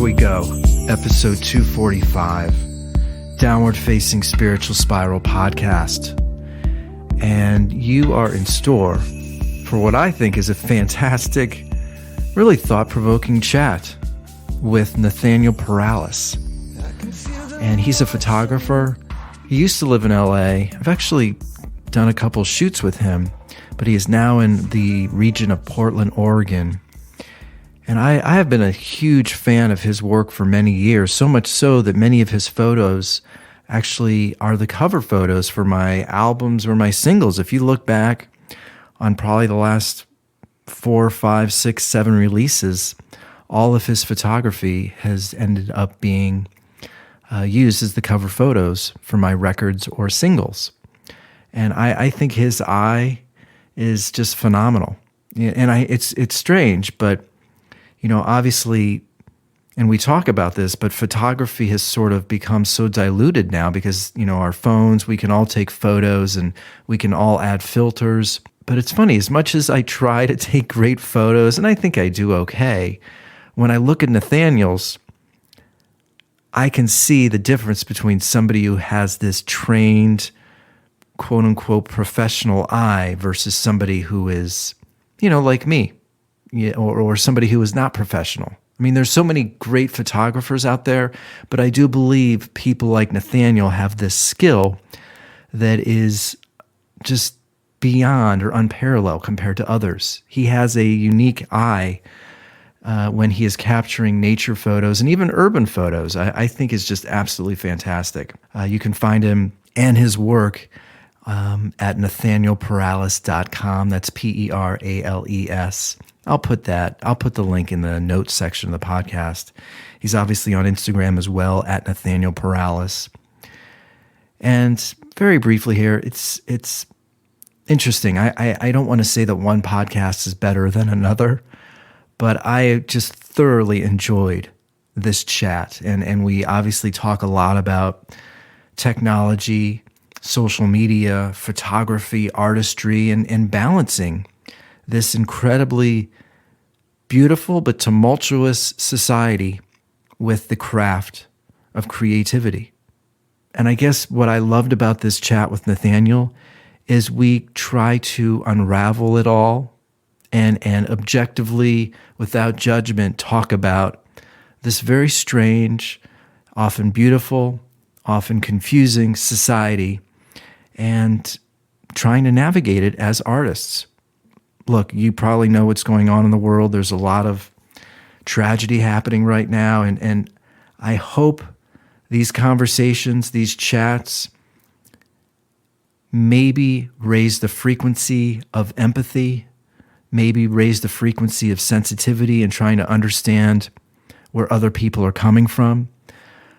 we go. Episode 245, Downward Facing Spiritual Spiral Podcast. And you are in store for what I think is a fantastic, really thought-provoking chat with Nathaniel Perales. And he's a photographer. He used to live in LA. I've actually done a couple shoots with him, but he is now in the region of Portland, Oregon. And I have been a huge fan of his work for many years, so much so that many of his photos actually are the cover photos for my albums or my singles. If you look back on probably the last 4, 5, 6, 7 releases, all of his photography has ended up being used as the cover photos for my records or singles. And I think his eye is just phenomenal. And it's strange, but you know, obviously, and we talk about this, but photography has sort of become so diluted now because, you know, our phones, we can all take photos and we can all add filters. But it's funny, as much as I try to take great photos, and I think I do okay, when I look at Nathaniel's, I can see the difference between somebody who has this trained, quote unquote, professional eye versus somebody who is, you know, like me. Yeah, or somebody who is not professional. I mean, there's so many great photographers out there, but I do believe people like Nathaniel have this skill that is just beyond or unparalleled compared to others. He has a unique eye when he is capturing nature photos and even urban photos. I think is just absolutely fantastic. You can find him and his work at nathanielperales.com. That's Perales. I'll put the link in the notes section of the podcast. He's obviously on Instagram as well, at Nathaniel Perales. And very briefly here, it's interesting. I don't want to say that one podcast is better than another, but I just thoroughly enjoyed this chat. And we obviously talk a lot about technology, social media, photography, artistry, and balancing this incredibly beautiful but tumultuous society with the craft of creativity. And I guess what I loved about this chat with Nathaniel is we try to unravel it all and objectively, without judgment, talk about this very strange, often beautiful, often confusing society and trying to navigate it as artists. Look, you probably know what's going on in the world. There's a lot of tragedy happening right now, and I hope these conversations, these chats, maybe raise the frequency of empathy, maybe raise the frequency of sensitivity and trying to understand where other people are coming from.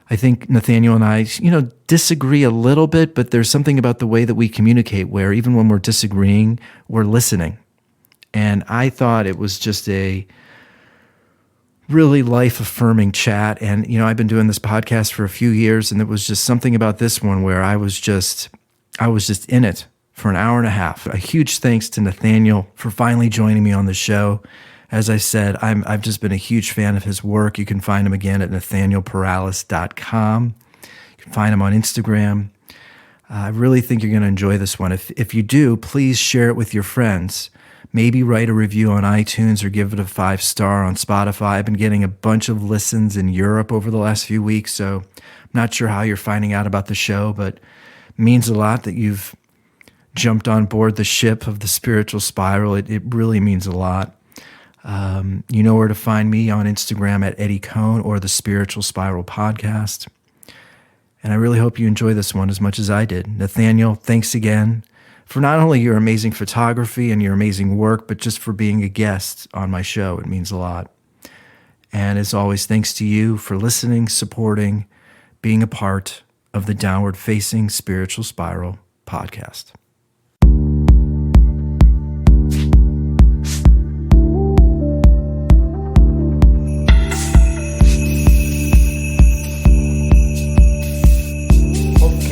I think Nathaniel and I, disagree a little bit, but there's something about the way that we communicate where even when we're disagreeing, we're listening. And I thought it was just a really life-affirming chat. And, I've been doing this podcast for a few years, and there was just something about this one where I was just in it for an hour and a half. A huge thanks to Nathaniel for finally joining me on the show. As I said, I've just been a huge fan of his work. You can find him again at nathanielperales.com. You can find him on Instagram. I really think you're going to enjoy this one. If you do, please share it with your friends. Maybe write a review on iTunes or give it a 5-star on Spotify. I've been getting a bunch of listens in Europe over the last few weeks, so I'm not sure how you're finding out about the show, but it means a lot that you've jumped on board the ship of the spiritual spiral. It really means a lot. You know where to find me on Instagram at Eddie Cohn or the Spiritual Spiral Podcast. And I really hope you enjoy this one as much as I did. Nathaniel, thanks again for not only your amazing photography and your amazing work, but just for being a guest on my show. It means a lot. And as always, thanks to you for listening, supporting, being a part of the Downward Facing Spiritual Spiral Podcast.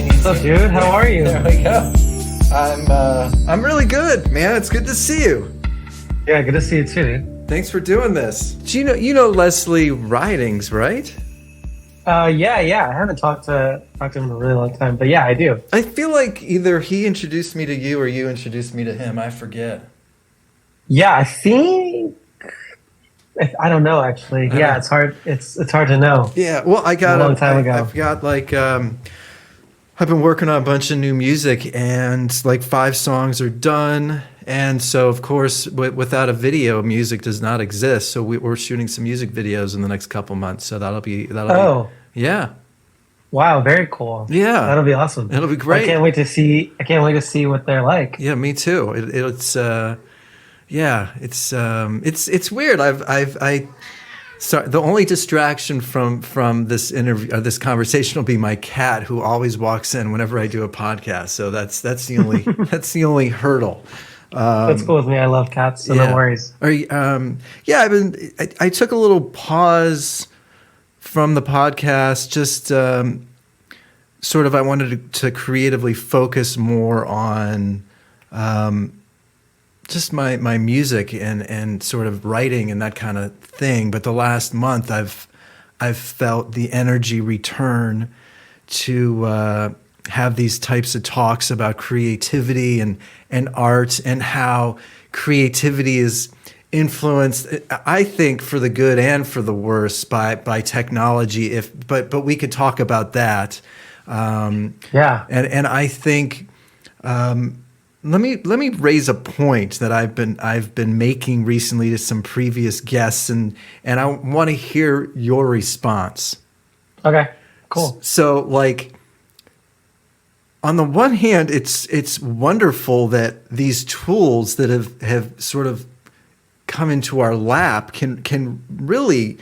What's up, dude? How are you? There we go. I'm really good, man. It's good to see you. Yeah, good to see you too, dude. Thanks for doing this. Do you know Leslie Ridings, right? Yeah. I haven't talked to him in a really long time, but yeah, I do. I feel like either he introduced me to you or you introduced me to him. I forget. Yeah, I think I don't know actually. Yeah, it's hard. It's hard to know. Yeah, well, A long time ago. I've got like I've been working on a bunch of new music, and like 5 songs are done. And so, of course, without a video, music does not exist. So we're shooting some music videos in the next couple months. So that'll be Oh, yeah, wow, very cool. yeah. That'll be awesome. It'll be great. I can't wait to see what they're like. Yeah, me too. It's yeah, it's weird. I sorry, the only distraction from this interview, this conversation, will be my cat, who always walks in whenever I do a podcast. So that's the only that's the only hurdle. That's cool with me. I love cats, so no worries. Are you, yeah, I took a little pause from the podcast, just sort of, I wanted to creatively focus more on just my music and sort of writing and that kind of thing. But the last month, I've felt the energy return to have these types of talks about creativity and art, and how creativity is influenced, I think, for the good and for the worse by technology. But we could talk about that. Yeah. And I think let me raise a point that I've been making recently to some previous guests, and I want to hear your response. Okay. Cool. So, like, on the one hand, it's wonderful that these tools that have sort of come into our lap can really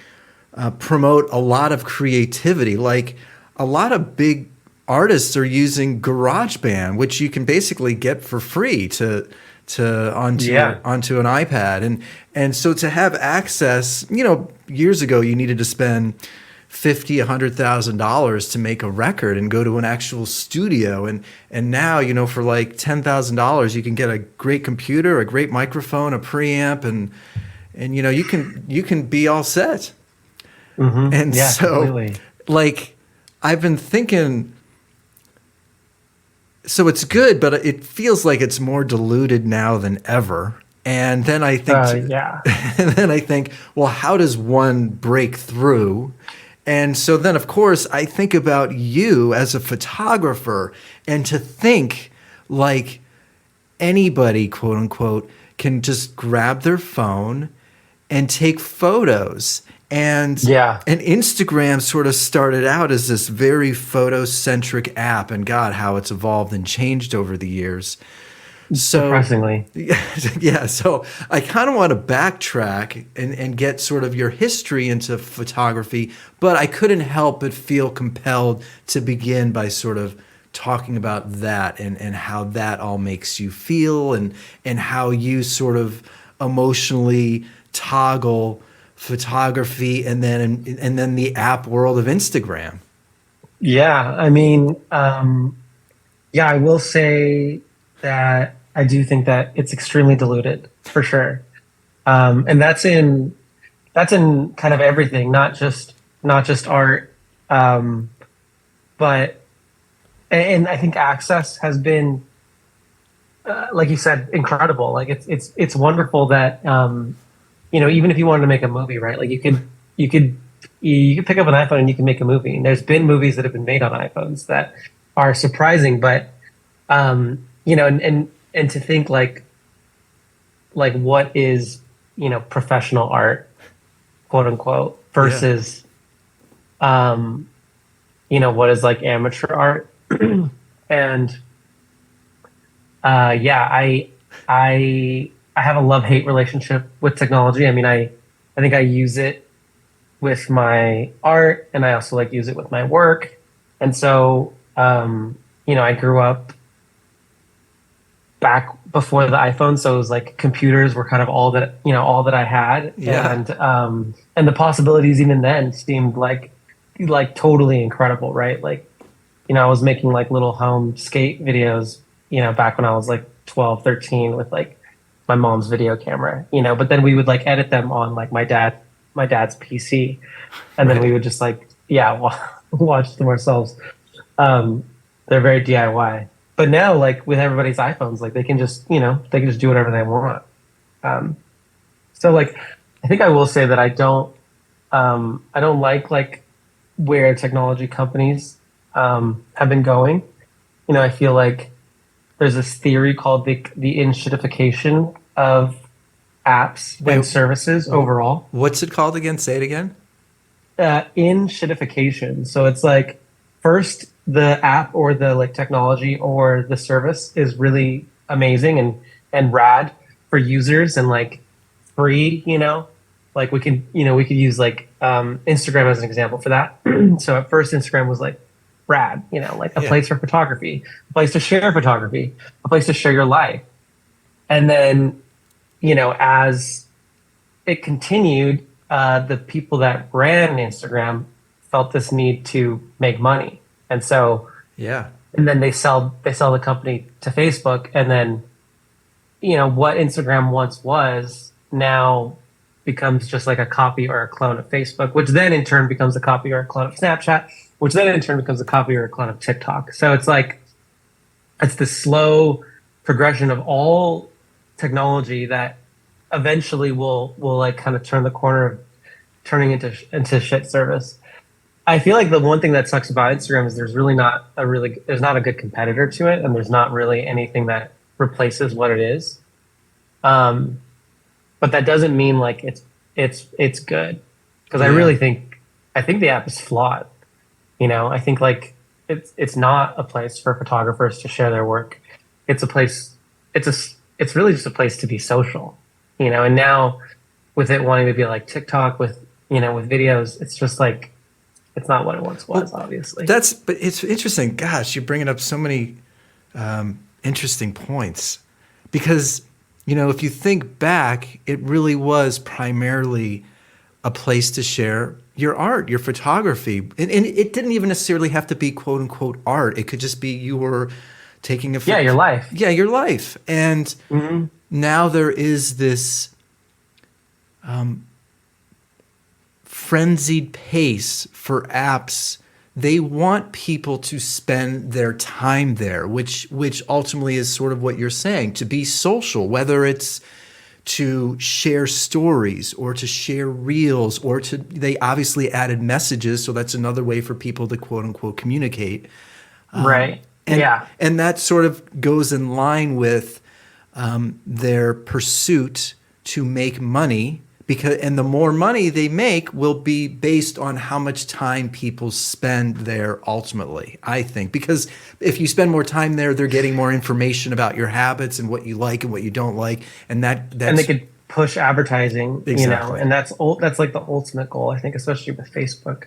promote a lot of creativity. Like, a lot of big artists are using GarageBand, which you can basically get for free onto an iPad, and so to have access, years ago you needed to spend $100,000 to make a record and go to an actual studio, and now, for like $10,000 you can get a great computer, a great microphone, a preamp, and you can be all set. Mm-hmm. And yeah, so completely. Like, I've been thinking, so it's good, but it feels like it's more diluted now than ever. And then I think, and then I think, well, how does one break through? And so then, of course, I think about you as a photographer, and to think like anybody, quote unquote, can just grab their phone and take photos. And Instagram sort of started out as this very photocentric app, and God, how it's evolved and changed over the years. So surprisingly. Yeah. So I kind of want to backtrack and get sort of your history into photography, but I couldn't help but feel compelled to begin by sort of talking about that and how that all makes you feel, and how you sort of emotionally toggle photography and then the app world of Instagram. Yeah, I mean, I will say that I do think that it's extremely diluted, for sure, and that's in kind of everything, not just art, but and I think access has been, like you said, incredible. Like it's wonderful that even if you wanted to make a movie, right? Like you could pick up an iPhone and you can make a movie. And there's been movies that have been made on iPhones that are surprising, but and to think like what is professional art, quote unquote, versus what is like amateur art. And I have a love-hate relationship with technology. I mean, I think I use it with my art, and I also use it with my work. And so, I grew up back before the iPhone, so it was like computers were kind of all that I had, and the possibilities even then seemed like totally incredible, right? Like, I was making like little home skate videos, back when I was like 12, 13 with like my mom's video camera, but then we would like edit them on like my dad's PC, and then Right. we would just like, yeah, watch them ourselves. Um, they're very DIY. But now, like with everybody's iPhones, like they can just do whatever they want. Um, so like, I think I will say that I don't like where technology companies have been going. I feel like there's this theory called the inshitification of apps and Wait, services overall. what's it called again? Say it again. Inshitification. So it's like first the app or the like technology or the service is really amazing and rad for users and like free, like we could use like Instagram as an example for that. So at first Instagram was like rad, like a Yeah. place for photography, a place to share photography, a place to share your life. And then, as it continued, the people that ran Instagram felt this need to make money, and so Yeah. and then they sell the company to Facebook, and then what Instagram once was now becomes just like a copy or a clone of Facebook, which then in turn becomes a copy or a clone of Snapchat, which then in turn becomes a copy or a clone of TikTok. So it's like it's the slow progression of all technology that eventually will like kind of turn the corner of turning into shit service. I feel like the one thing that sucks about Instagram is there's not a good competitor to it, and there's not really anything that replaces what it is. Um, but that doesn't mean like it's good, because Yeah. I think the app is flawed. I think like it's not a place for photographers to share their work. It's a place. It's really just a place to be social. And now with it wanting to be like TikTok with with videos, it's just like it's not what it once was, Well, obviously. but it's interesting. Gosh, you're bringing up so many interesting points because, if you think back, it really was primarily a place to share your art, your photography. And it didn't even necessarily have to be quote unquote art. It could just be you were taking a, Yeah, your life. yeah, your life. And Hmm. now there is this frenzied pace for apps. They want people to spend their time there, which ultimately is sort of what you're saying, to be social, whether it's to share stories or to share reels or they obviously added messages, so that's another way for people to quote unquote communicate. Right. And Yeah. and that sort of goes in line with their pursuit to make money, and the more money they make will be based on how much time people spend there ultimately, I think. Because if you spend more time there, they're getting more information about your habits and what you like and what you don't like. And And they that's could push advertising, exactly. and that's like the ultimate goal, I think, especially with Facebook,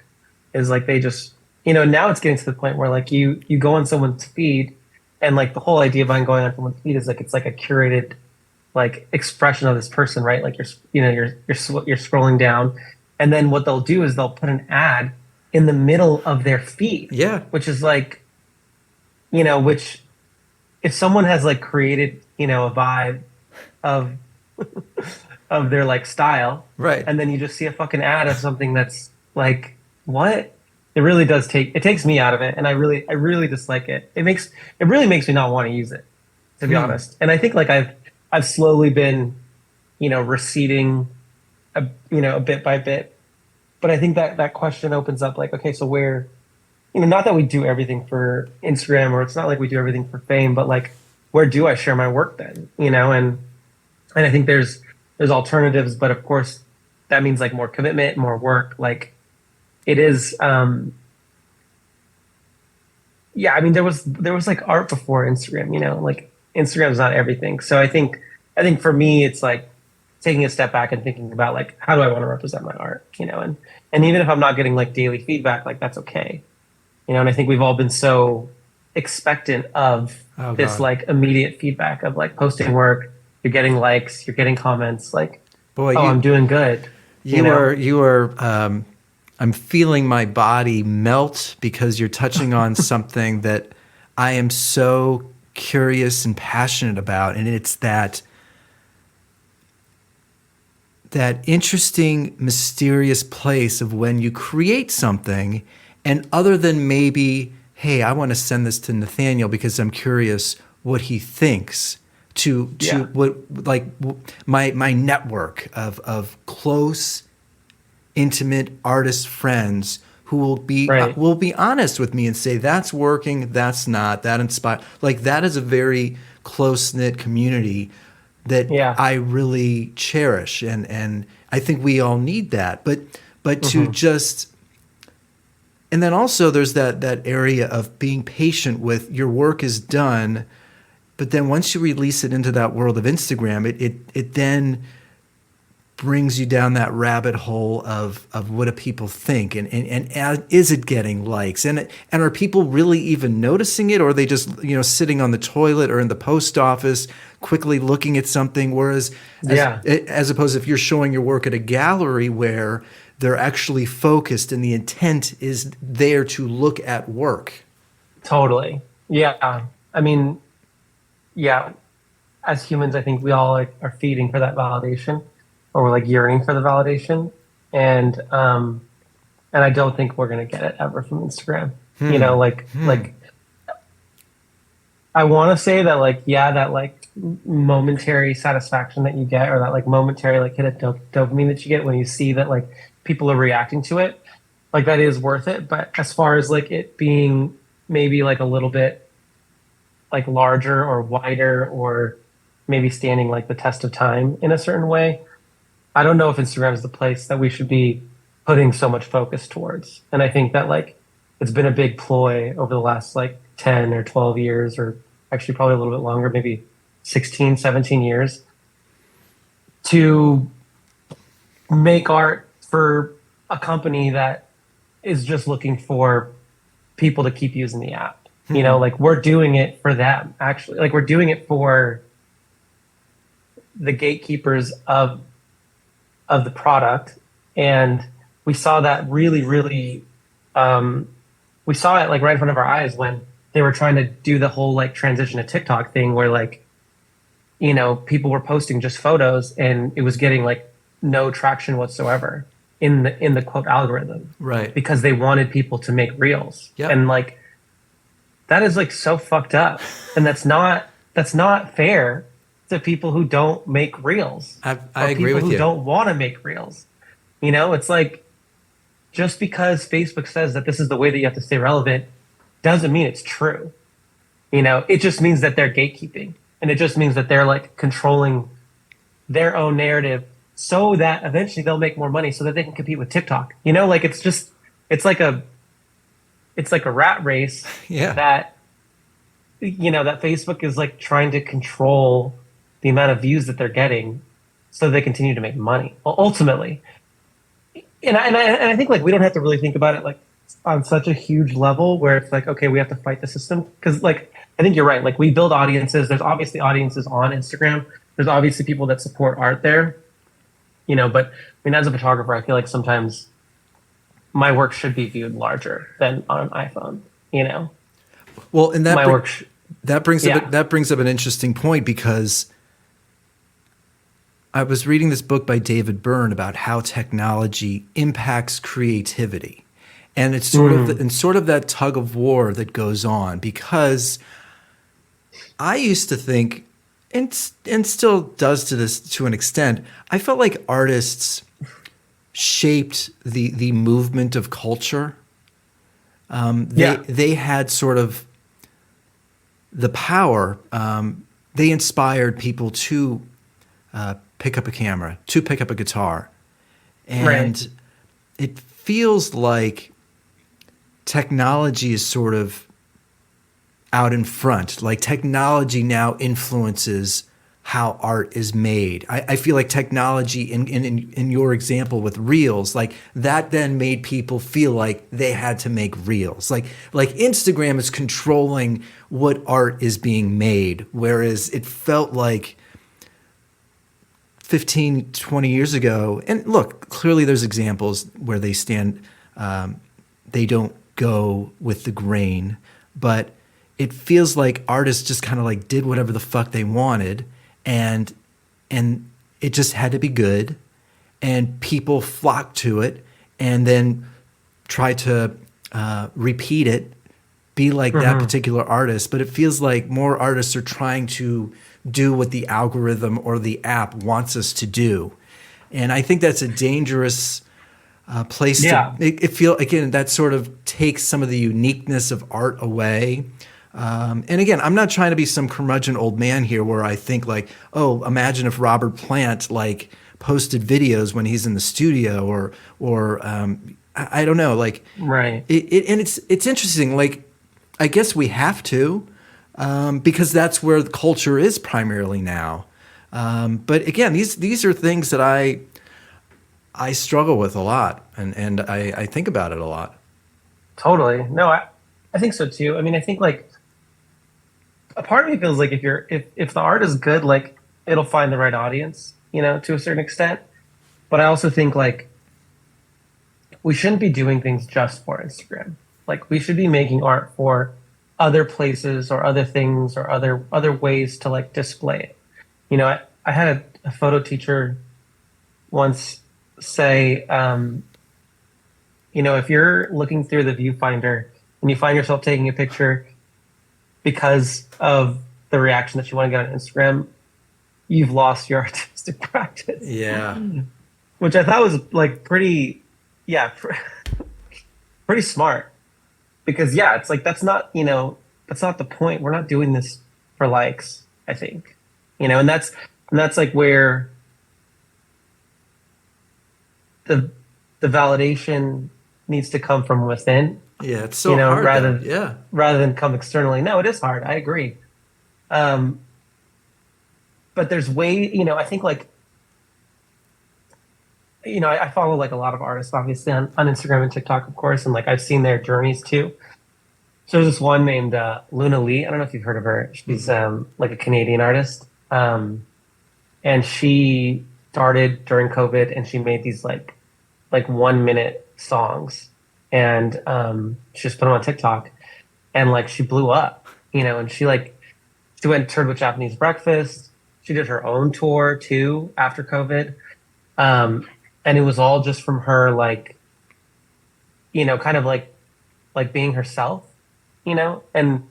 is like they just, now it's getting to the point where like you go on someone's feed, and like the whole idea behind going on someone's feed is like it's like a curated like expression of this person, right? Like you're scrolling down, and then what they'll do is they'll put an ad in the middle of their feed, Yeah, which is like, which if someone has like created, a vibe of of their like style, right. and then you just see a fucking ad of something that's like, what? It takes me out of it, and I really dislike it. It really makes me not want to use it, to be Hmm. honest. And I think like I've slowly been, receding a bit by bit. But I think that question opens up like, okay, so where, not that we do everything for Instagram, or it's not like we do everything for fame, but like where do I share my work then? And I think there's alternatives, but of course that means like more commitment, more work. Like it is, yeah. I mean, there was like art before Instagram. Like Instagram's not everything. So I think for me, it's like taking a step back and thinking about like how do I want to represent my art. And even if I'm not getting like daily feedback, like that's okay. And I think we've all been so expectant of Oh this God, like immediate feedback of like posting work, you're getting likes, you're getting comments, like, boy, oh, I'm doing good, you know? you are. I'm feeling my body melt because you're touching on something that I am so curious and passionate about, and it's that that interesting, mysterious place of when you create something, and other than maybe, hey, I want to send this to Nathaniel because I'm curious what he thinks, to what, like, my network of close, intimate artist friends who Right. will be honest with me and say that's working, that's not, that inspire, like, that is a very close knit community that Yeah. I really cherish, and I think we all need that. But to Hmm. just, and then also there's that area of being patient with your work is done, but then once you release it into that world of Instagram, it then brings you down that rabbit hole of what do people think, and is it getting likes, and are people really even noticing it, or are they just sitting on the toilet or in the post office quickly looking at something, whereas Yeah. as opposed, if you're showing your work at a gallery where they're actually focused and the intent is there to look at work. Totally. Yeah. I mean, yeah. As humans, I think we all like are feeding for that validation, or we're like yearning for the validation, and and I don't think we're gonna get it ever from Instagram. Like I want to say that, like, yeah, that like momentary satisfaction that you get, or that like momentary like hit of dopamine that you get when you see that like people are reacting to it, like that is worth it. But as far as like it being maybe like a little bit like larger or wider, or maybe standing like the test of time in a certain way, I don't know if Instagram is the place that we should be putting so much focus towards. And I think that like it's been a big ploy over the last like 10 or 12 years, or actually probably a little bit longer, maybe 16, 17 years, to make art for a company that is just looking for people to keep using the app. Like we're doing it for them, actually. Like we're doing it for the gatekeepers of the product. And we saw that really, we saw it like right in front of our eyes when they were trying to do the whole like transition to TikTok thing, where like, people were posting just photos and it was getting like no traction whatsoever in the quote algorithm, Right. because they wanted people to make reels. Yep. And like that is like so fucked up. And that's not fair to people who don't make reels, I or agree people with who you. don't want to make reels. It's like, just because Facebook says that this is the way that you have to stay relevant doesn't mean it's true. It just means that they're gatekeeping, and it just means that they're like controlling their own narrative so that eventually they'll make more money so that they can compete with TikTok. Like it's like a it's like a rat race Yeah. that that Facebook is like trying to control the amount of views that they're getting so they continue to make money. Well, ultimately, and I think like we don't have to really think about it like on such a huge level where it's like, okay, we have to fight the system, because like I think you're right. Like we build audiences. There's obviously audiences on Instagram. There's obviously people that support art there. But I mean, as a photographer, I feel like sometimes my work should be viewed larger than on an iPhone. Well, and My work, yeah, that brings up an interesting point, because I was reading this book by David Byrne about how technology impacts creativity. And it's sort of that tug of war that goes on, because I used to think, and still does to an extent, I felt like artists shaped the movement of culture. yeah, They had sort of the power. They inspired people to pick up a camera, to pick up a guitar. right, And it feels like technology is sort of out in front. Like technology now influences how art is made. I feel like technology in your example with reels, like that then made people feel like they had to make reels. Like Instagram is controlling what art is being made, whereas it felt like 15, 20 years ago, and look, clearly there's examples where they stand, they don't go with the grain, but it feels like artists just kind of like did whatever the fuck they wanted, and it just had to be good, and people flock to it and then try to repeat it, be like that particular artist. But it feels like more artists are trying to do what the algorithm or the app wants us to do. And I think that's a dangerous place to it feel again, that sort of takes some of the uniqueness of art away. And again, I'm not trying to be some curmudgeon old man here where I think like, oh, imagine if Robert Plant like posted videos when he's in the studio or I don't know, like Right. And it's interesting. Like, I guess we have to because that's where the culture is primarily now. But again, these are things that I struggle with a lot, and I think about it a lot. Totally. No, I think so too. I mean, I think like a part of me feels like if the art is good, like it'll find the right audience, to a certain extent. But I also think like we shouldn't be doing things just for Instagram. Like we should be making art for other places or other things or other ways to like display it. I had a photo teacher once say, if you're looking through the viewfinder and you find yourself taking a picture because of the reaction that you want to get on Instagram, you've lost your artistic practice. Yeah. Which I thought was like pretty smart. Because it's like that's not the point. We're not doing this for likes, I think. And that's like where the validation needs to come from within. Yeah, it's so hard. Rather than come externally. No, it is hard. I agree. But there's I think like I follow like a lot of artists obviously on Instagram and TikTok, of course, and like I've seen their journeys too. So there's this one named Luna Lee. I don't know if you've heard of her. She's like a Canadian artist. And she started during COVID and she made these like 1 minute songs and she just put them on TikTok and like she blew up, and she went and toured with Japanese Breakfast. She did her own tour too after COVID. And it was all just from her like, kind of like being herself, and I'm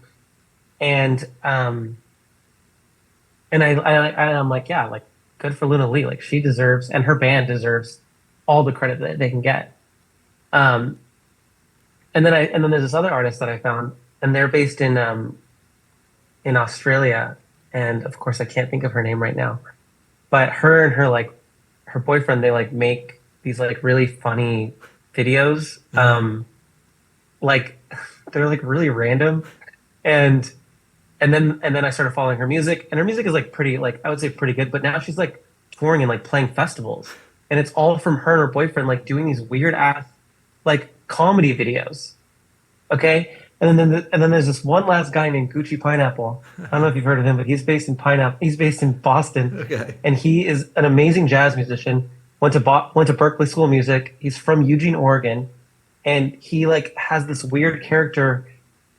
like, yeah, like good for Luna Lee. Like she deserves, and her band deserves all the credit that they can get. And then there's this other artist that I found, and they're based in Australia. And of course I can't think of her name right now, but her and her boyfriend, they like make these like really funny videos. Like they're like really random. And then I started following her music, and her music is like pretty, like I would say pretty good, but now she's like touring and like playing festivals, and it's all from her and her boyfriend like doing these weird ass like comedy videos. Okay. And then there's this one last guy named Gucci Pineapple. I don't know if you've heard of him, but he's based in Boston. Okay. And he is an amazing jazz musician. Went to Berkeley School of Music. He's from Eugene, Oregon, and he like has this weird character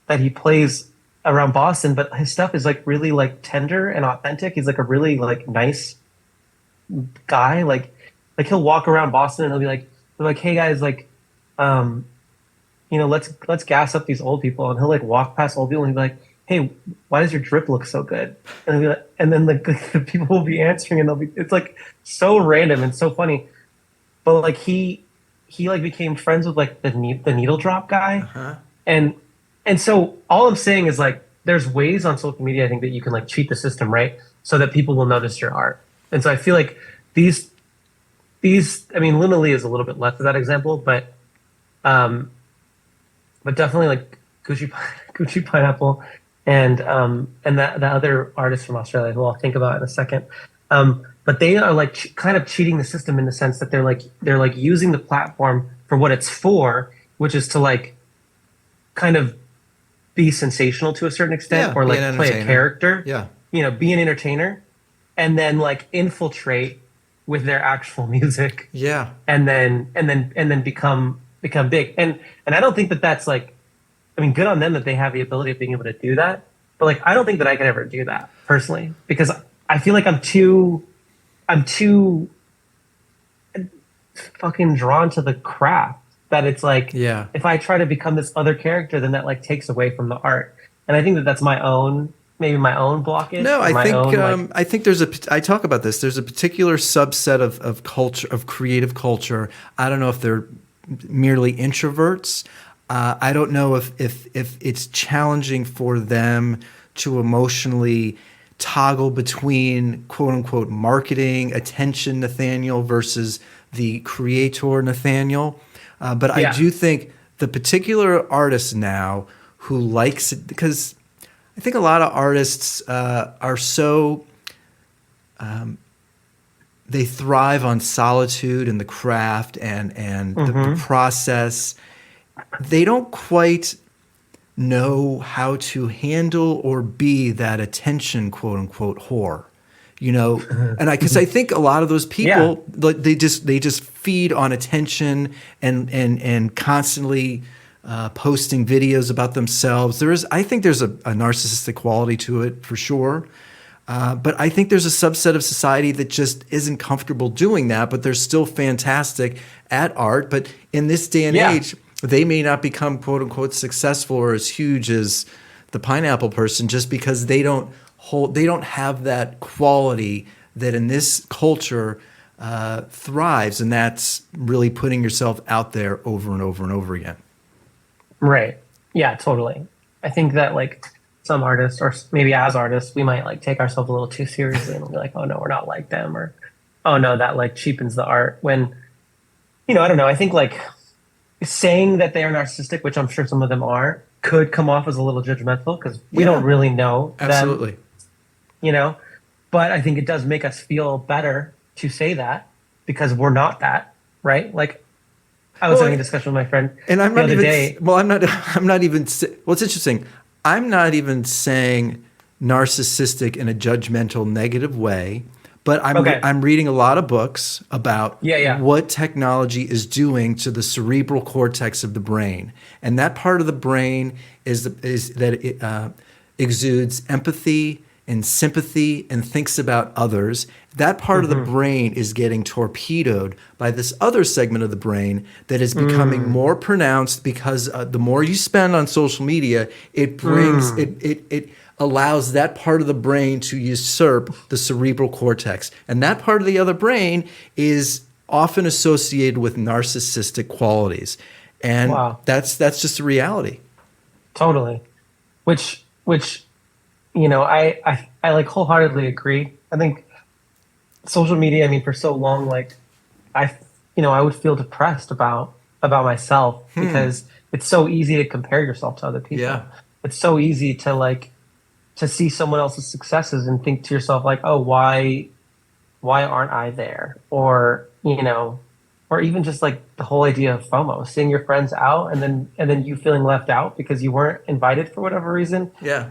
that he plays around Boston, but his stuff is like really like tender and authentic. He's like a really like nice guy. Like he'll walk around Boston and he'll be like, hey guys, like, let's gas up these old people. And he'll like walk past old people and he'll be like, hey, why does your drip look so good? And he'll be like, and then like the people will be answering and it's like so random and so funny. But like he like became friends with like the needle drop guy. Uh-huh. And so all I'm saying is like, there's ways on social media, I think, that you can like cheat the system, right? So that people will notice your art. And so I feel like these, I mean, Luna Lee is a little bit less of that example, but definitely like Gucci Pineapple and that other artist from Australia who I'll think about in a second. But they are like kind of cheating the system in the sense that they're like using the platform for what it's for, which is to like kind of be sensational to a certain extent, or like play a character, be an entertainer, and then like infiltrate with their actual music, and then become big. And I don't think that that's like, I mean, good on them that they have the ability of being able to do that, but like I don't think that I could ever do that personally, because I feel like I'm too fucking drawn to the craft that it's like Yeah. if I try to become this other character, then that like takes away from the art. And I think that that's my own, maybe my own blockage No, or my own like, I think I talk about this. There's a particular subset of culture, of creative culture. I don't know if they're merely introverts. I don't know if it's challenging for them to emotionally toggle between quote unquote marketing attention Nathaniel versus the creator Nathaniel. But I yeah, do think the particular artist now who likes it, because I think a lot of artists are so they thrive on solitude and the craft and the mm-hmm, process. They don't quite know how to handle or be that attention, quote unquote, whore. You know, and because I think a lot of those yeah, people, like they just feed on attention and constantly posting videos about themselves. I think there's a narcissistic quality to it for sure. But I think there's a subset of society that just isn't comfortable doing that, but they're still fantastic at art. But in this day and yeah, age, they may not become quote unquote successful or as huge as the pineapple person just because they don't have that quality that in this culture thrives, and that's really putting yourself out there over and over and over again. right. Yeah, totally. I think that like some artists or maybe as artists, we might like take ourselves a little too seriously and be like, oh no, we're not like them or oh no, that like cheapens the art when, I don't know. I think like saying that they are narcissistic, which I'm sure some of them are, could come off as a little judgmental because we don't Yeah, really know them, absolutely. you know. But I think it does make us feel better to say that because we're not that, right? Like I was having a Well, discussion with my friend and I'm the not other even, day. well, I'm not, I'm not even, well, it's interesting. I'm not even saying narcissistic in a judgmental, negative way, but Okay, I'm reading a lot of books about yeah, yeah, what technology is doing to the cerebral cortex of the brain. And that part of the brain is that it exudes empathy and sympathy and thinks about others. That part of the mm-hmm, brain is getting torpedoed by this other segment of the brain that is becoming mm, more pronounced because the more you spend on social media, it brings mm. it allows that part of the brain to usurp the cerebral cortex. And that part of the other brain is often associated with narcissistic qualities. And Wow, that's just a reality. totally. Which I like wholeheartedly agree. I think social media. I mean, for so long, like I, I would feel depressed about myself because it's so easy to compare yourself to other Yeah. people. It's so easy to like to see someone else's successes and think to yourself like, oh, why aren't I there? Or or even just like the whole idea of FOMO, seeing your friends out and then you feeling left out because you weren't invited for whatever reason. Yeah.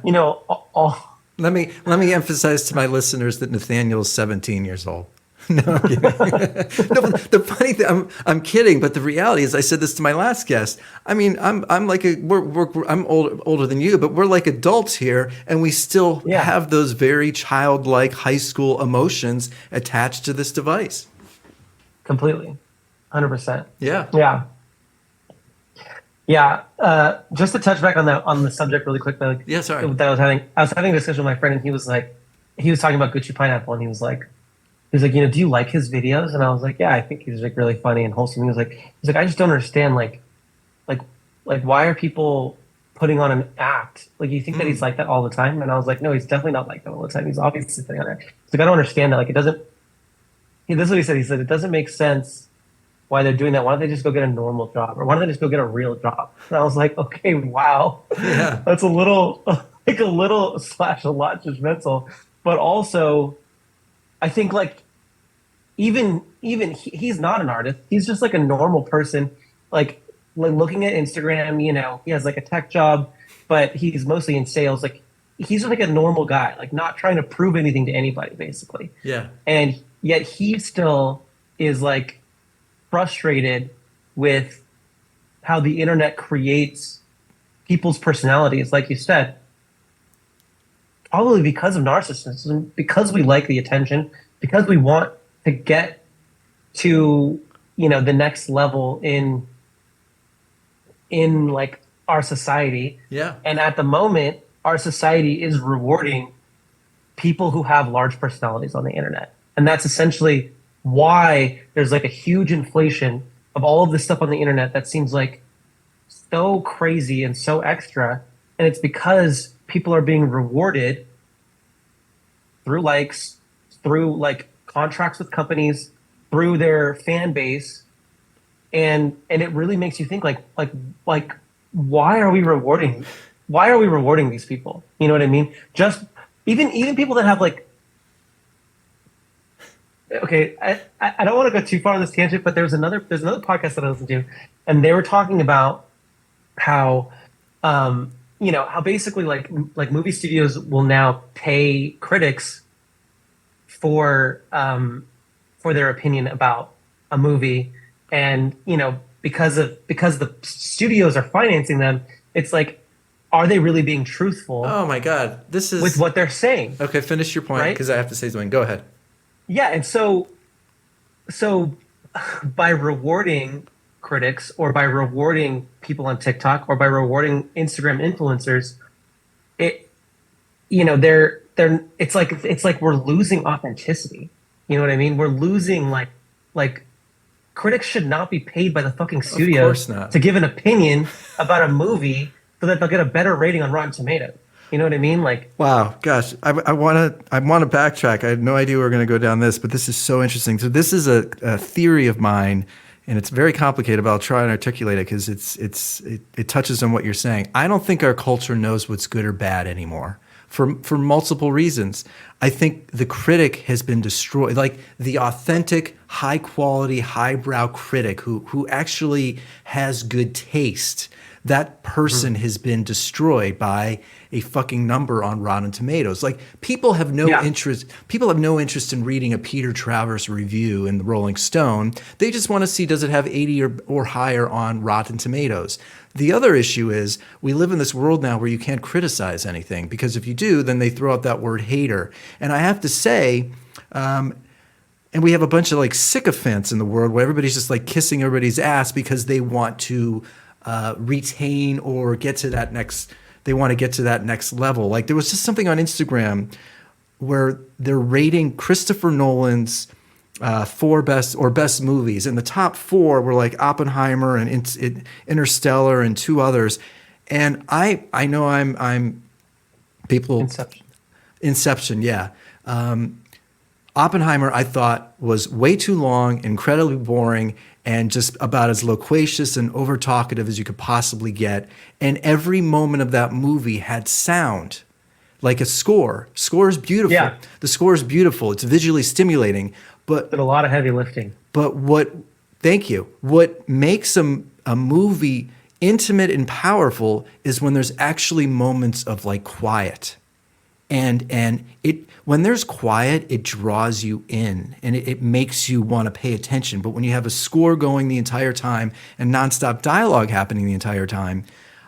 All Let me emphasize to my listeners that Nathaniel is 17 years old. No, I'm kidding. No, but the funny thing, I'm kidding, but the reality is, I said this to my last guest. I mean, I'm like I'm older than you, but we're like adults here, and we still yeah, have those very childlike high school emotions attached to this device. completely, 100%. Yeah. Yeah. Yeah, just to touch back on the subject really quick, like Yeah. Sorry. that I was having a discussion with my friend, and he was like, he was talking about Gucci Pineapple, and he was like, do you like his videos? And I was like, yeah, I think he's like really funny and wholesome. He's like, I just don't understand, like, why are people putting on an act? Like, you think that he's like that all the time? And I was like, no, he's definitely not like that all the time. He's obviously putting on it. He's like, I don't understand that. Like, it doesn't. This is what he said. He said it doesn't make sense why they're doing that. Why don't they just go get a normal job, or why don't they just go get a real job? And I was like, okay, wow, Yeah. that's a little like a little slash a lot judgmental, but also I think like even he's not an artist. He's just like a normal person. Like looking at Instagram, he has like a tech job, but he's mostly in sales. Like he's like a normal guy, like not trying to prove anything to anybody, basically. Yeah. And yet he still is like frustrated with how the internet creates people's personalities, like you said, probably because of narcissism, because we like the attention, because we want to get to the next level in like our society. Yeah. And at the moment, our society is rewarding people who have large personalities on the internet. And that's essentially why there's like a huge inflation of all of this stuff on the internet that seems like so crazy and so extra. And it's because people are being rewarded through likes, through like contracts with companies, through their fan base. And it really makes you think like why are we rewarding these people? You know what I mean? Just even people that have like, okay, I don't want to go too far on this tangent, but there's another podcast that I listened to, and they were talking about how how basically like movie studios will now pay critics for their opinion about a movie, and because the studios are financing them, it's like, are they really being truthful Oh my God. This is with what they're saying? okay. Finish your point Right? because I have to say something. Go ahead. Yeah, and so by rewarding critics, or by rewarding people on TikTok, or by rewarding Instagram influencers, it they're it's like we're losing authenticity. You know what I mean? We're losing like critics should not be paid by the fucking studio course not. to give an opinion about a movie so that they'll get a better rating on Rotten Tomatoes. You know what I mean? Like, Wow, gosh, I want to backtrack. I had no idea we were going to go down this, but this is so interesting. So this is a theory of mine, and it's very complicated, but I'll try and articulate it because it touches on what you're saying. I don't think our culture knows what's good or bad anymore for multiple reasons. I think the critic has been destroyed, like the authentic, high quality, highbrow critic who actually has good taste. That person has been destroyed by a fucking number on Rotten Tomatoes. Like people have no interest. People have no interest in reading a Peter Travers review in the Rolling Stone. They just want to see, does it have 80 or higher on Rotten Tomatoes? The other issue is we live in this world now where you can't criticize anything, because if you do, then they throw out that word hater. And I have to say, and we have a bunch of like sycophants in the world where everybody's just like kissing everybody's ass because they want to retain or get to that next. They want to get to that next level. Like there was just something on Instagram where they're rating Christopher Nolan's four best movies, and the top four were like Oppenheimer and Interstellar and two others. And I know I'm people Inception, yeah. Oppenheimer, I thought, was way too long, incredibly boring, and just about as loquacious and over talkative as you could possibly get. And every moment of that movie had sound, like a score. Score is beautiful. Yeah. The score is beautiful. It's visually stimulating. But a lot of heavy lifting. But thank you. What makes a movie intimate and powerful is when there's actually moments of like quiet. And when there's quiet, it draws you in and it makes you want to pay attention. But when you have a score going the entire time and nonstop dialogue happening the entire time,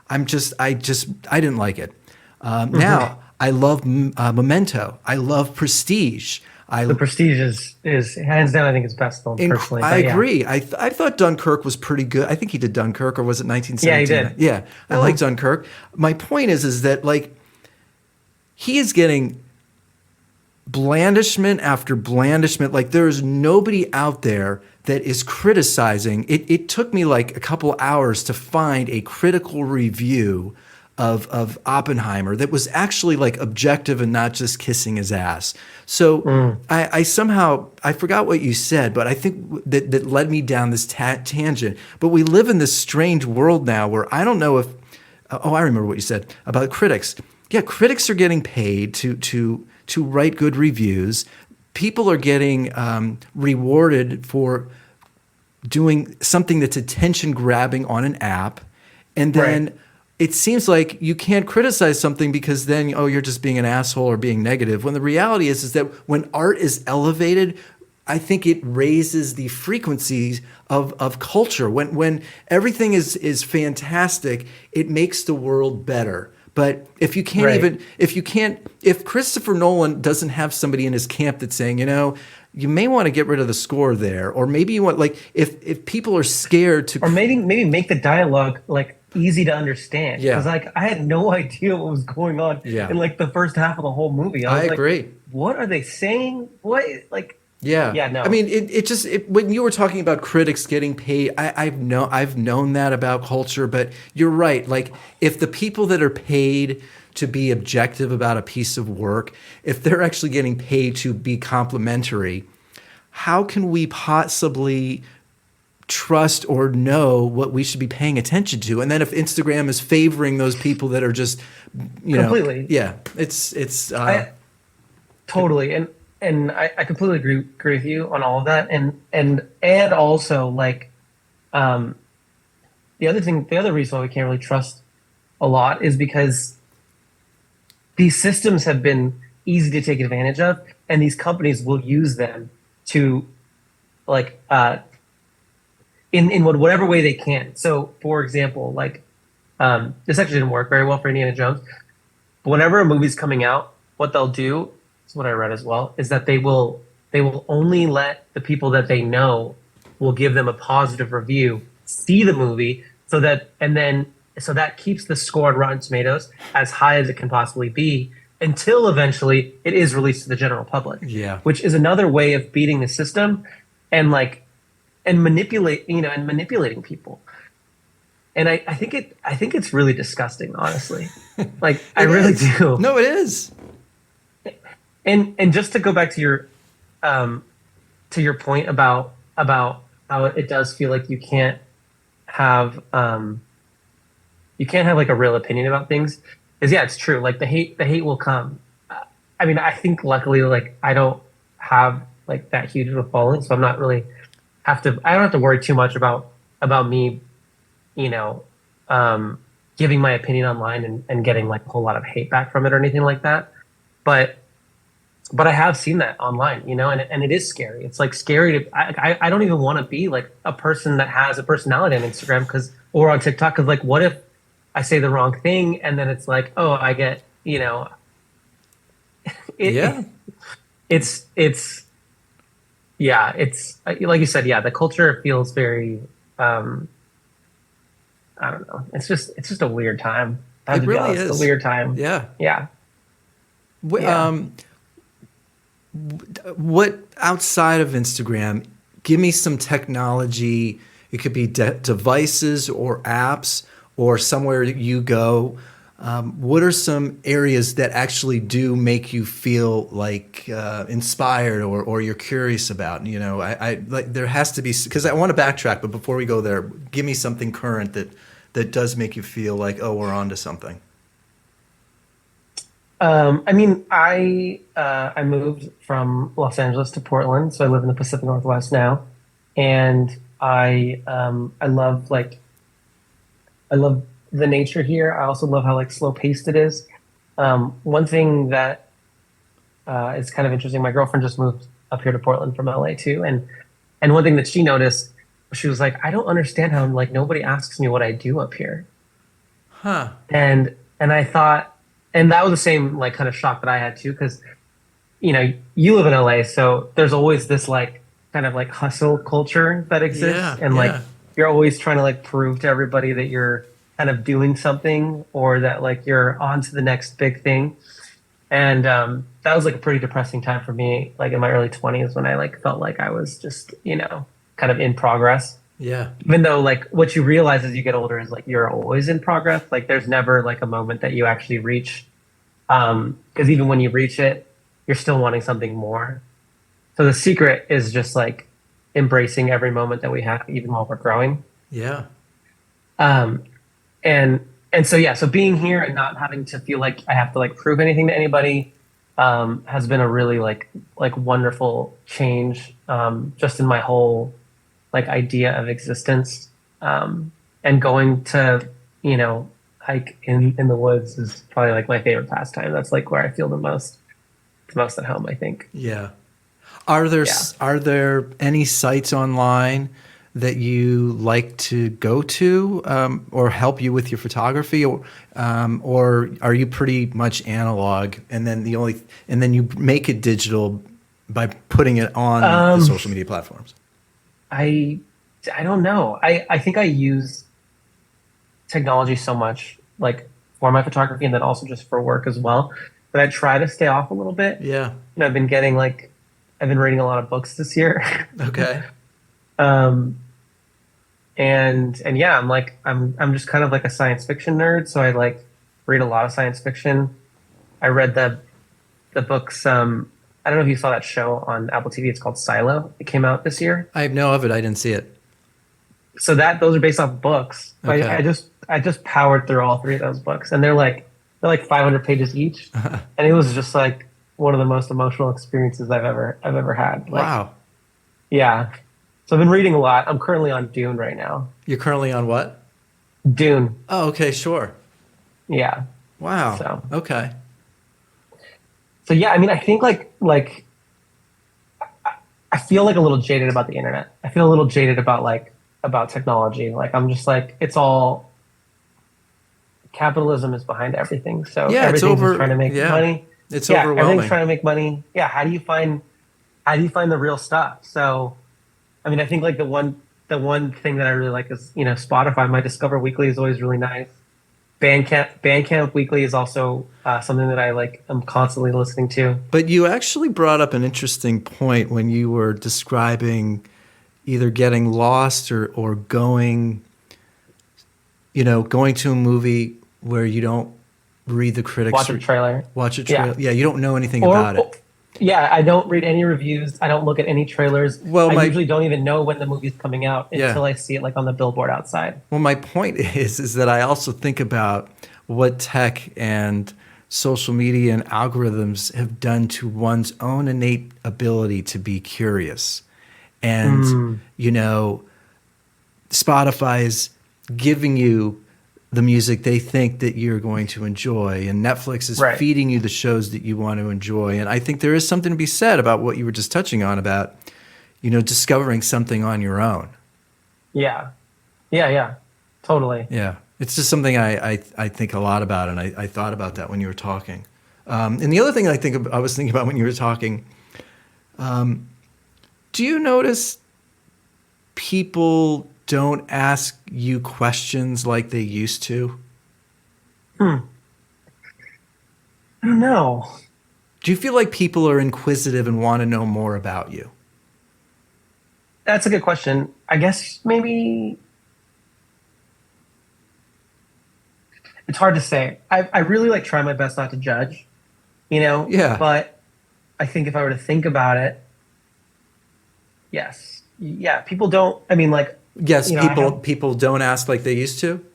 I didn't like it. Now I love Memento. I love Prestige. The Prestige is hands down, I think, it's best film personally. I agree. I thought Dunkirk was pretty good. I think he did Dunkirk, or was it 1917? Yeah, he did. Yeah, I like Dunkirk. My point is that like he is getting blandishment after blandishment. Like there is nobody out there that is criticizing. It took me like a couple hours to find a critical review of Oppenheimer that was actually like objective and not just kissing his ass. So I somehow, I forgot what you said, but I think that led me down this tangent. But we live in this strange world now where I don't know if, I remember what you said about critics. Yeah, critics are getting paid to write good reviews. People are getting rewarded for doing something that's attention grabbing on an app. And then it seems like you can't criticize something because then, you're just being an asshole or being negative. When the reality is that when art is elevated, I think it raises the frequencies of culture. When everything is fantastic, it makes the world better. But if you can't Right. if Christopher Nolan doesn't have somebody in his camp that's saying, you may want to get rid of the score there, or maybe you want, like, if people are scared to, Or maybe make the dialogue like easy to understand, because yeah, like I had no idea what was going on yeah, in like the first half of the whole movie. I I was like, agree. what are they saying? What, like, Yeah. yeah, I no. mean, when you were talking about critics getting paid, I've known that about culture, but you're right. Like, if the people that are paid to be objective about a piece of work, if they're actually getting paid to be complimentary, how can we possibly trust or know what we should be paying attention to? And then if Instagram is favoring those people that are just, Completely. yeah, it's I totally, and I completely agree with you on all of that, and also like um the other reason why we can't really trust a lot is because these systems have been easy to take advantage of, and these companies will use them to like in whatever way they can. So, for example, like this actually didn't work very well for Indiana Jones. But whenever a movie's coming out, what they'll do, is what I read as well, is that they will only let the people that they know will give them a positive review see the movie, so that keeps the score on Rotten Tomatoes as high as it can possibly be until eventually it is released to the general public, yeah. which is another way of beating the system and like and manipulating people. And I think it's really disgusting, honestly. Like I It really is. do. No, it is. And just to go back um to your point about how it does feel like have you can't have like a real opinion about things, is yeah, it's true. Like the hate will come. I mean, I think luckily like I don't have like that huge of a following, so I'm not really I don't have to worry too much about me, you know, um giving my opinion online and getting like a whole lot of hate back from it or anything like that. But I have seen that online, and it is scary. It's like scary to I don't even want to be like a person that has a personality on Instagram because or on TikTok, because like what if I say the wrong thing and then it's like, oh, I get, Yeah. it's yeah, it's like you said, yeah, the culture feels very um I don't know. It's just a weird time. I have It to be really honest, a is. weird time. Yeah. Yeah. Wh- Yeah. Um, what outside of Instagram? Give me some technology. It could be devices or apps or somewhere that you go. What are some areas that actually do make you feel like inspired or you're curious about? I like there has to be, because I want to backtrack, but before we go there, give me something current that does make you feel like, oh, we're on to something. I mean, I moved from Los Angeles to Portland, so I live in the Pacific Northwest now, and I love the nature here. I also love how like slow paced it is. One thing that is kind of interesting. My girlfriend just moved up here to Portland from LA too, and one thing that she noticed, she was like, I don't understand how like nobody asks me what I do up here. Huh. And I thought, and that was the same like kind of shock that I had too, because you live in LA, so there's always this like kind of like hustle culture that exists, Yeah. and like Yeah. you're always trying to like prove to everybody that you're kind of doing something or that like you're on to the next big thing. And that was like a pretty depressing time for me, like in my early 20s when I like felt like I was just, kind of in progress. Yeah. Even though like what you realize as you get older is like you're always in progress. Like there's never like a moment that you actually reach. Because even when you reach it, you're still wanting something more. So the secret is just like embracing every moment that we have, even while we're growing. Yeah. Um, and so yeah, so being here and not having to feel like I have to like prove anything to anybody has been a really like wonderful change just in my whole like idea of existence. And going to hike in the woods is probably like my favorite pastime. That's like where I feel the most at home, I think. Yeah. Are there Yeah. are there any sites online that you like to go to, or help you with your photography, or are you pretty much analog and then you make it digital by putting it on the Um, social media platforms? I I don't know. I think I use technology so much, like for my photography and then also just for work as well, that I try to stay off a little bit. Yeah. And I've been reading a lot of books this year. Okay. um, and yeah, I'm just kind of like a science fiction nerd, so I like read a lot of science fiction. I read the books. I don't know if you saw that show on Apple TV. It's called Silo. It came out this year. I know of it. I didn't see it. So that those are based off books. Okay. I just powered through all three of those books, and they're like 500 pages each, and it was just like one of the most emotional experiences I've ever had. Like, Wow. yeah. So I've been reading a lot. I'm currently on Dune right now. You're currently on what? Dune. Oh, okay, sure. Yeah. Wow. So Okay. so yeah. I mean, I think I feel like a little jaded about the internet. I feel a little jaded about technology. Like I'm just like it's all capitalism is behind everything. So Yeah, it's everything's just over. trying to make Yeah, money. it's Yeah, everything's overwhelming. trying to make money. Yeah, how do you find the real stuff? So I mean, I think like the one thing that I really like is Spotify. My Discover Weekly is always really nice. Bandcamp Weekly is also something that I like. I'm constantly listening to. But you actually brought up an interesting point when you were describing either getting lost or going to a movie where you don't read the critics Watch a trailer. watch a Yeah. trailer. Yeah, you don't know anything Or, about it. yeah, I don't read any reviews. I don't look at any trailers. Well, I my usually don't even know when the movie's coming out yeah. until I see it like on the billboard outside. Well, my point is that I also think about what tech and social media and algorithms have done to one's own innate ability to be curious. And, Spotify is giving you the music they think that you're going to enjoy, and Netflix is Right. feeding you the shows that you want to enjoy. And I think there is something to be said about what you were just touching on about, discovering something on your own. Yeah. Yeah, yeah. Totally. Yeah. It's just something I think a lot about, and I thought about that when you were talking. And the other thing I was thinking about when you were talking, do you notice people don't ask you questions like they used to? I don't know. Do you feel like people are inquisitive and want to know more about you? That's a good question. I guess maybe it's hard to say. I really like try my best not to judge, Yeah. but I think if I were to think about it, yes. Yeah, people don't, I mean, like, Yes, I have, people don't ask like they used to.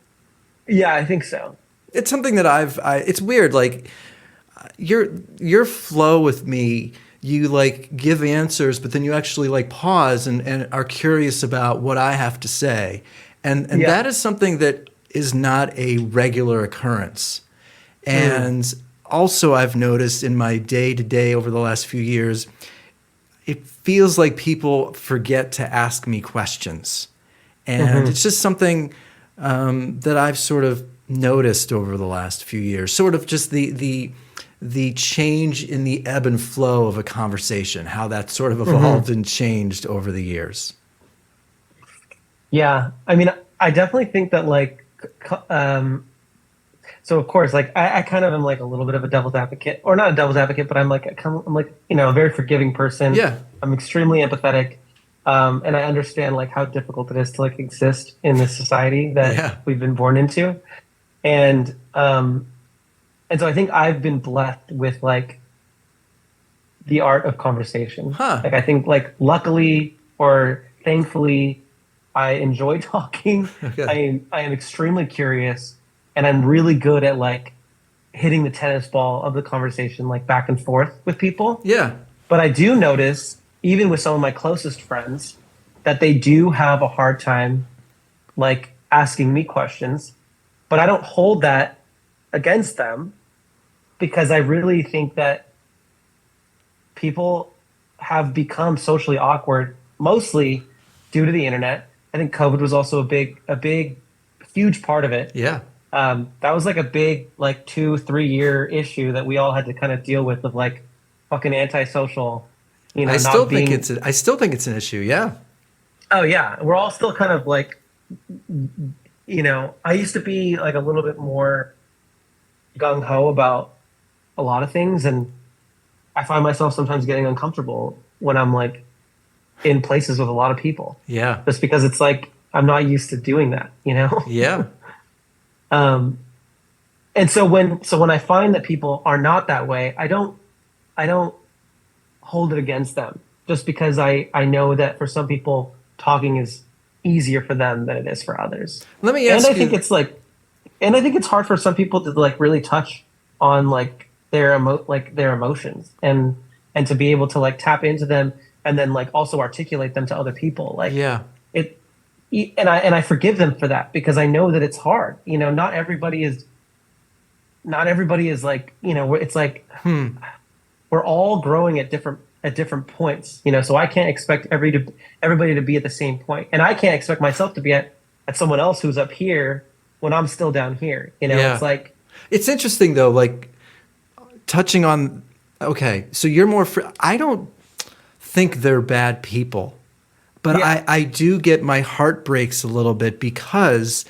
yeah, I think so. It's something that it's weird. Like your flow with me, you like give answers, but then you actually like pause and are curious about what I have to say. And Yeah. that is something that is not a regular occurrence. And also I've noticed in my day to day over the last few years, it feels like people forget to ask me questions. And it's just something that I've sort of noticed over the last few years, sort of just the change in the ebb and flow of a conversation, how that sort of evolved and changed over the years. Yeah, I mean, I definitely think that so of course, like I kind of am like a little bit of a devil's advocate, or not a devil's advocate, but I'm like a very forgiving person. Yeah. I'm extremely empathetic, and I understand like how difficult it is to like exist in this society that Yeah. we've been born into, and um, and so I think I've been blessed with like the art of conversation. Huh. Like I think like luckily or thankfully, I enjoy talking. Okay. I am extremely curious, and I'm really good at like hitting the tennis ball of the conversation like back and forth with people. Yeah. But I do notice, even with some of my closest friends, that they do have a hard time like asking me questions. But I don't hold that against them because I really think that people have become socially awkward mostly due to the internet I think COVID was also a big, huge part of it. Yeah. That was like a big, like 2, 3 year issue that we all had to kind of deal with of like fucking antisocial, not being. I still think it's an issue. Yeah. Oh yeah, we're all still kind of like, I used to be like a little bit more gung ho about a lot of things, and I find myself sometimes getting uncomfortable when I'm like in places with a lot of people, Yeah. just because it's like I'm not used to doing that. Yeah. Um, and so when I find that people are not that way, I don't hold it against them just because I know that for some people talking is easier for them than it is for others. Let me And I ask think you. it's like and I think it's hard for some people to like really touch on like their emotions and to be able to like tap into them and then like also articulate them to other people. Like Yeah. it and I forgive them for that because I know that it's hard. Not everybody is like, it's like we're all growing at different points, so I can't expect everybody to be at the same point, and I can't expect myself to be at someone else who's up here when I'm still down here. It's Yeah. like, It's interesting though, like touching on, okay, so you're more, I don't think they're bad people, but yeah, I do get my heart breaks a little bit because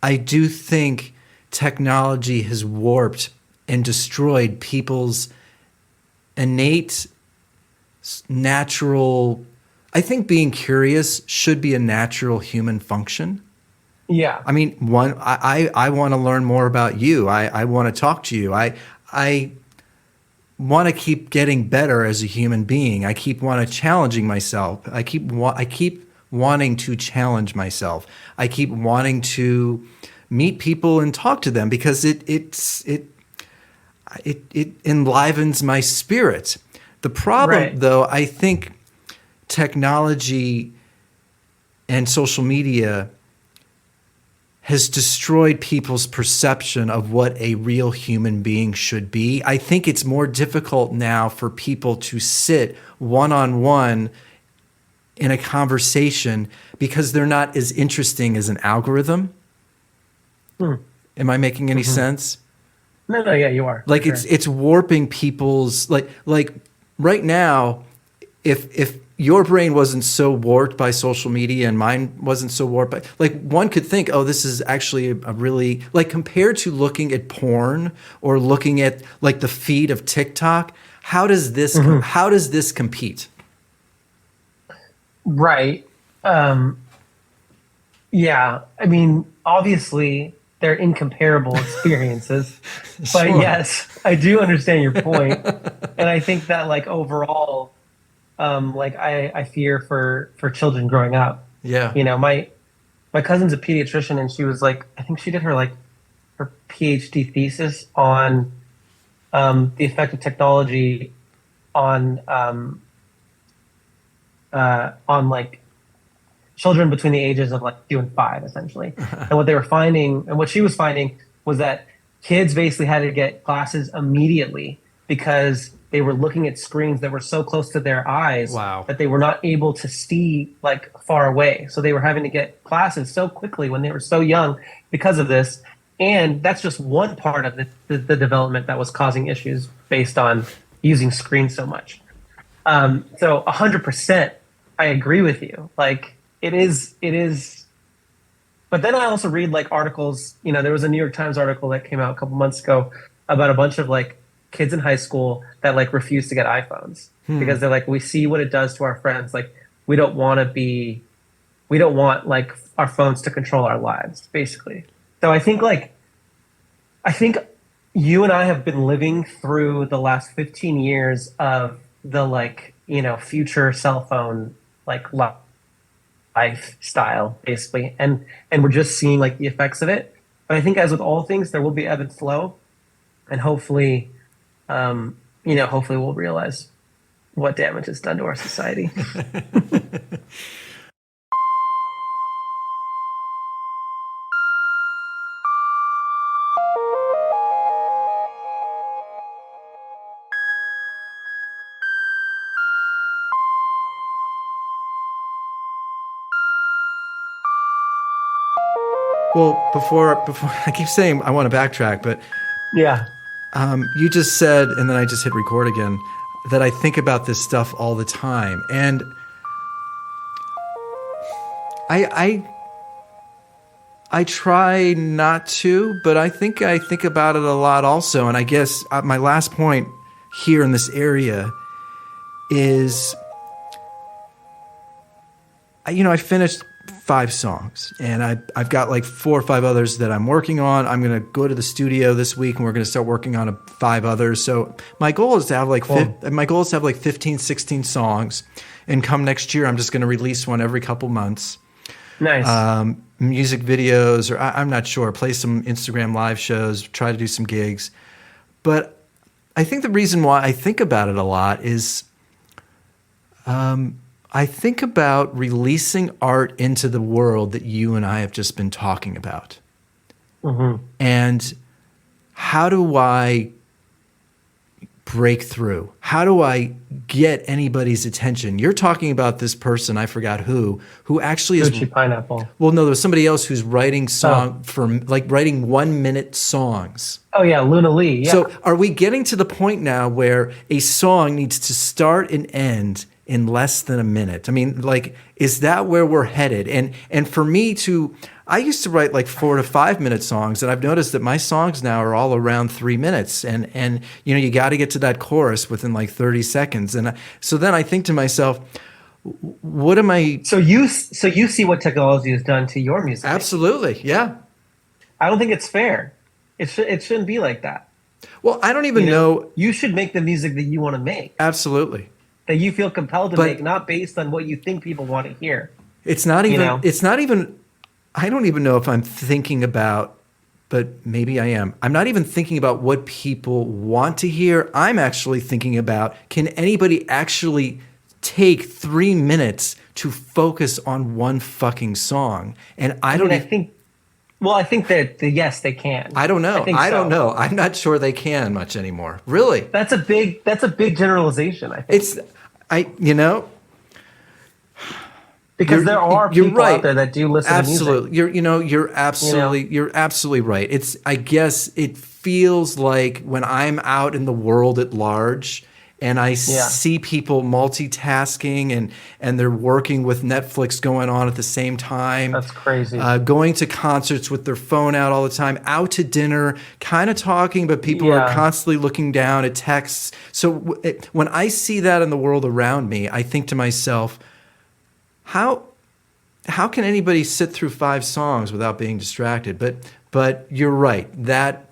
I do think technology has warped and destroyed people's innate natural. I think being curious should be a natural human function. yeah, I mean, I want to learn more about you. I want to talk to you. I want to keep getting better as a human being. I keep want to challenging myself. I keep wanting to challenge myself. I keep wanting to meet people and talk to them because it enlivens my spirit. The problem, right, though, I think technology and social media has destroyed people's perception of what a real human being should be. I think it's more difficult now for people to sit one on one in a conversation because they're not as interesting as an algorithm. hmm. Am I making any Hmm. sense? No, no, yeah, you are for Like sure. it's warping people's like right now, if your brain wasn't so warped by social media and mine wasn't so warped by, like, one could think, oh, this is actually a really, like, compared to looking at porn or looking at like the feed of TikTok, Hmm. how does this compete? Right. Um, yeah, I mean, obviously they're incomparable experiences, but Sure. yes, I do understand your point, and I think that like overall, like I fear for children growing up. Yeah. My cousin's a pediatrician, and she was like, I think she did her PhD thesis on the effect of technology on on like children between the ages of like 2 and 5, essentially. And what they were finding, and what she was finding, was that kids basically had to get glasses immediately because they were looking at screens that were so close to their eyes Wow. that they were not able to see like far away. So they were having to get glasses so quickly when they were so young because of this. And that's just one part of the development that was causing issues based on using screens so much. So 100%, I agree with you. Like it is. But then I also read like articles. There was a New York Times article that came out a couple months ago about a bunch of like kids in high school that like refuse to get iPhones because they're like, we see what it does to our friends. Like we don't want to be, we don't want like our phones to control our lives, basically. So I think you and I have been living through the last 15 years of the like, future cell phone like lifestyle basically, and we're just seeing like the effects of it. But I think as with all things, there will be ebb and flow, and hopefully we'll realize what damage it's done to our society. Well, before I keep saying I want to backtrack, but Yeah. you just said, and then I just hit record again, that I think about this stuff all the time, and I try not to, but I think about it a lot also. And I guess my last point here in this area is, I finished 5 songs, and I've got like 4 or 5 others that I'm working on. I'm going to go to the studio this week, and we're going to start working on 5 others. So my goal is to have like 15, 16 songs, and come next year, I'm just going to release one every couple months. Nice. Music videos, or I'm not sure, play some Instagram live shows, try to do some gigs. But I think the reason why I think about it a lot is I think about releasing art into the world that you and I have just been talking about. Mm-hmm. And how do I break through? How do I get anybody's attention? You're talking about this person, I forgot who actually is Gucci Pineapple. Well, no, there's somebody else who's writing writing 1-minute songs. Oh yeah, Luna Lee. Yeah. So are we getting to the point now where a song needs to start and end in less than a minute? I mean, like, is that where we're headed? And for me I used to write like 4 to 5 minute songs, and I've noticed that my songs now are all around 3 minutes. And you got to get to that chorus within like 30 seconds. And so then I think to myself, what am I? So you see what technology has done to your music? Absolutely, yeah. I don't think it's fair. It shouldn't be like that. Well, I don't even know. You should make the music that you want to make. Absolutely. That you feel compelled to make, not based on what you think people want to hear. It's not even. It's not even. I don't even know if I'm thinking about, but maybe I am. I'm not even thinking about what people want to hear. I'm actually thinking about, can anybody actually take 3 minutes to focus on one fucking song? And I think that yes, they can. I don't know. I don't know. I'm not sure they can much anymore. Really? That's a big generalization, I think. Because there are people out there that do listen to music. Absolutely. You're absolutely right. I guess it feels like when I'm out in the world at large and I see people multitasking and they're working with Netflix going on at the same time. That's crazy. Going to concerts with their phone out all the time, out to dinner, kind of talking, but people are constantly looking down at texts. So when I see that in the world around me, I think to myself, how can anybody sit through 5 songs without being distracted? But you're right, that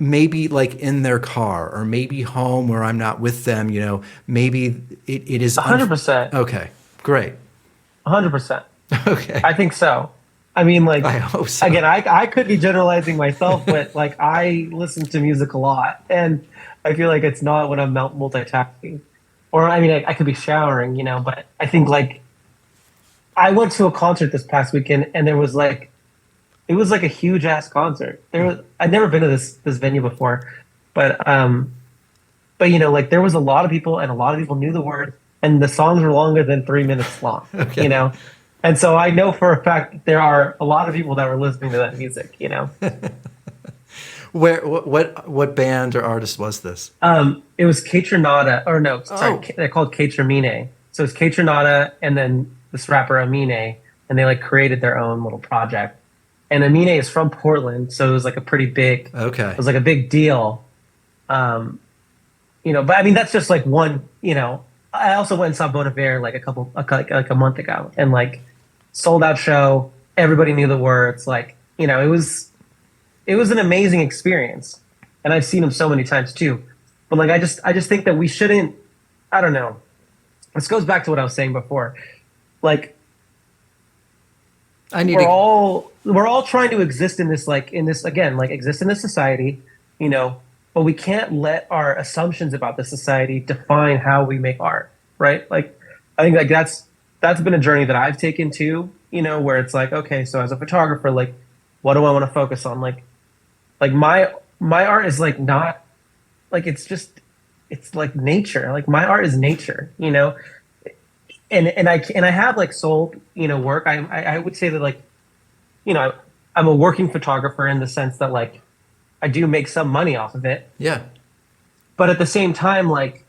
maybe like in their car or maybe home where I'm not with them, maybe it is 100%. Okay, great. 100%. Okay. I think so. I mean, like, I hope so. Again, I could be generalizing myself, but like I listen to music a lot, and I feel like it's not when I'm multitasking, or I mean, I could be showering, but I think like I went to a concert this past weekend, and it was like a huge ass concert. I'd never been to this venue before, but like there was a lot of people, and a lot of people knew the words, and the songs were longer than 3 minutes long. Okay. And so I know for a fact that there are a lot of people that were listening to that music. What band or artist was this? It was they're called Kate. So it's Kate and then this rapper Amine, and they like created their own little project. And Amine is from Portland, so it was like a pretty big. Okay. It was like a big deal. But I mean that's just like one. I also went and saw Bon Iver like a month ago, and like sold out show. Everybody knew the words. Like it was an amazing experience, and I've seen him so many times too. But like I just think that we shouldn't. I don't know. This goes back to what I was saying before. Like we're all trying to exist in this exist in this society, but we can't let our assumptions about the society define how we make art, right? Like I think like that's been a journey that I've taken too, where it's like, okay, so as a photographer, like what do I want to focus on? Like my art is like not like it's like nature. Like my art is nature, And I have like sold, work. I would say that like, I'm a working photographer in the sense that like I do make some money off of it, Yeah. but at the same time, like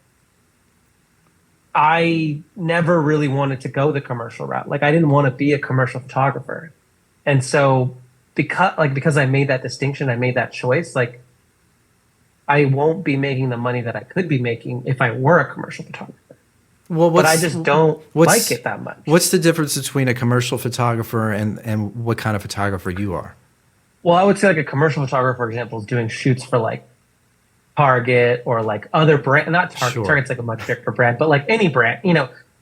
I never really wanted to go the commercial route. Like I didn't want to be a commercial photographer. And so because I made that distinction, I made that choice, like I won't be making the money that I could be making if I were a commercial photographer. Well, But I just don't like it that much. what's the difference between a commercial photographer and what kind of photographer you are? Well, I would say like a commercial photographer, for example, is doing shoots for like Target or like other brand, not Target. Sure. Target's like a much bigger brand, but like any brand,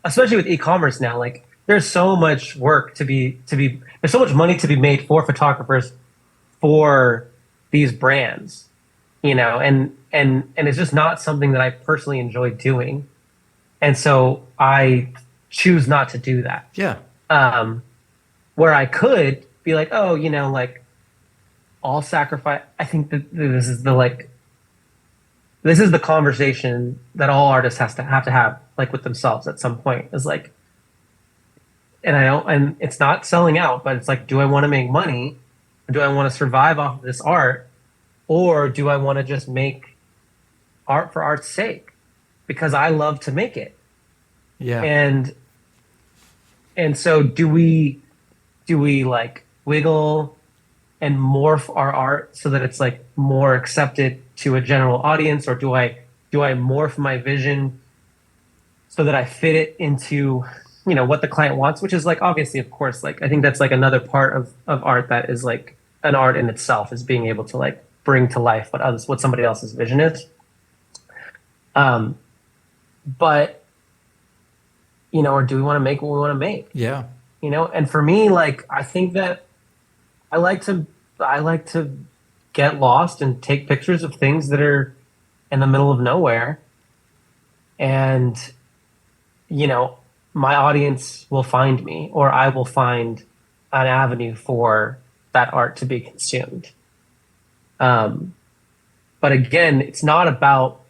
especially with e-commerce now, like there's so much work there's so much money to be made for photographers for these brands, and it's just not something that I personally enjoy doing. And so I choose not to do that. Yeah. Um, where I could be like, oh, like I'll sacrifice. I think that this is the conversation that all artists have like with themselves at some point is like, and it's not selling out, but it's like, do I want to make money? Or do I want to survive off of this art? Or do I want to just make art for art's sake? Because I love to make it. Yeah. And so do we like wiggle and morph our art so that it's like more accepted to a general audience, or do I morph my vision so that I fit it into what the client wants, which is like obviously, of course, like I think that's like another part of art that is like an art in itself, is being able to like bring to life what somebody else's vision is. But or do we want to make what we want to make? Yeah. And for me, like I think that I like to get lost and take pictures of things that are in the middle of nowhere, and my audience will find me, or I will find an avenue for that art to be consumed. But again, it's not about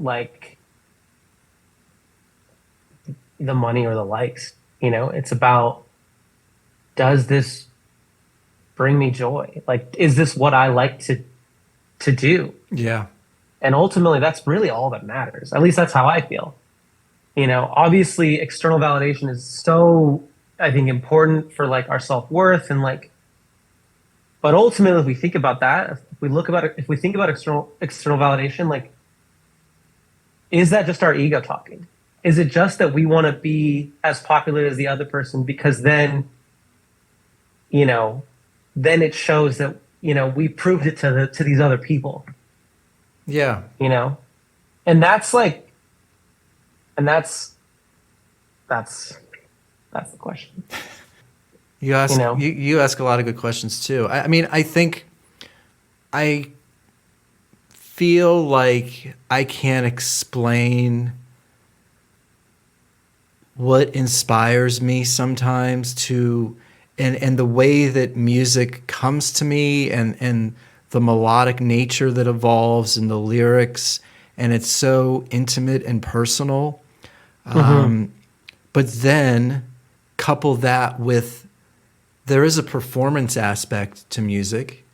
like the money or the likes. It's about, does this bring me joy? Like, is this what I like to do? Yeah. And ultimately, that's really all that matters. At least that's how I feel. Obviously, external validation is so, I think, important for like our self-worth and like. But ultimately, if we think about that, if we think about external validation, like, is that just our ego talking? Is it just that we want to be as popular as the other person because then it shows that we proved it to these other people? Yeah. And that's like, and that's the question. You ask you ask a lot of good questions too. I mean, I think I feel like I can't explain what inspires me sometimes and the way that music comes to me, and the melodic nature that evolves in the lyrics, and it's so intimate and personal. But then couple that with, there is a performance aspect to music,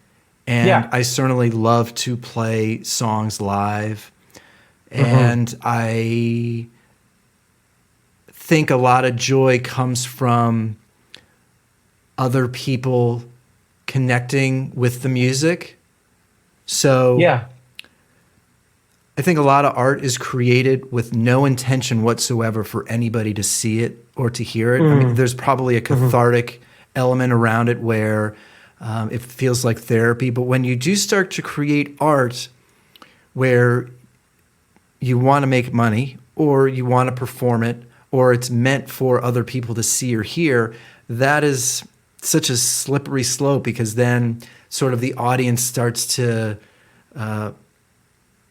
and Yeah. I certainly love to play songs live, and I think a lot of joy comes from other people connecting with the music. So Yeah. I think a lot of art is created with no intention whatsoever for anybody to see it or to hear it. I mean, there's probably a cathartic element around it where it feels like therapy. But when you do start to create art where you want to make money, or you want to perform it, or it's meant for other people to see or hear, that is such a slippery slope, because then sort of the audience starts to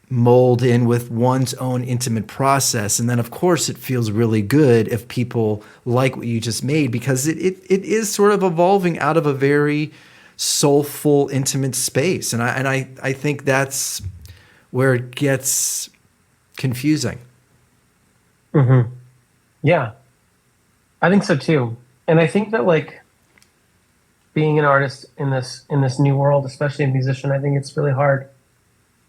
mold in with one's own intimate process. And then, of course, it feels really good if people like what you just made, because it is sort of evolving out of a very soulful, intimate space. And I think that's where it gets confusing. Yeah, I think so too. And I think that like being an artist in this new world, especially a musician, I think it's really hard.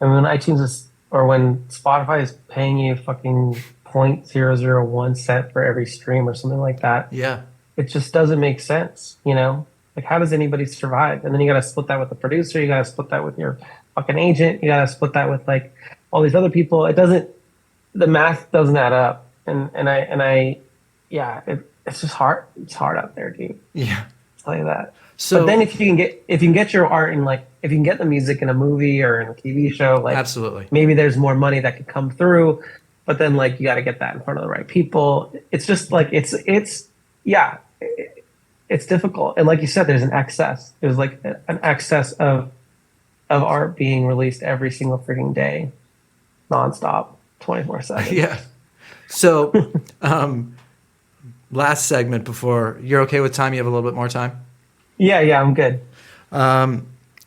I mean, when iTunes is or when Spotify is paying you fucking 0.001 cent for every stream or something like that, Yeah. it just doesn't make sense, you know? Like, how does anybody survive? And then you got to split that with the producer, you got to split that with your fucking agent, you got to split that with like all these other people. It doesn't, the math doesn't add up. And I, yeah, it's just hard. It's hard out there, dude. Yeah. I'll tell you that. So But then if you can get your art in like, if you can get the music in a movie or in a TV show, like absolutely. maybe there's more money that could come through. But then like you got to get that in front of the right people. It's just like yeah, it's difficult. And like you said, there's an excess. There's like an excess of art being released every single freaking day, nonstop, 24/7. Yeah. So, last segment before you're okay with time. You have a little bit more time. Yeah, I'm good.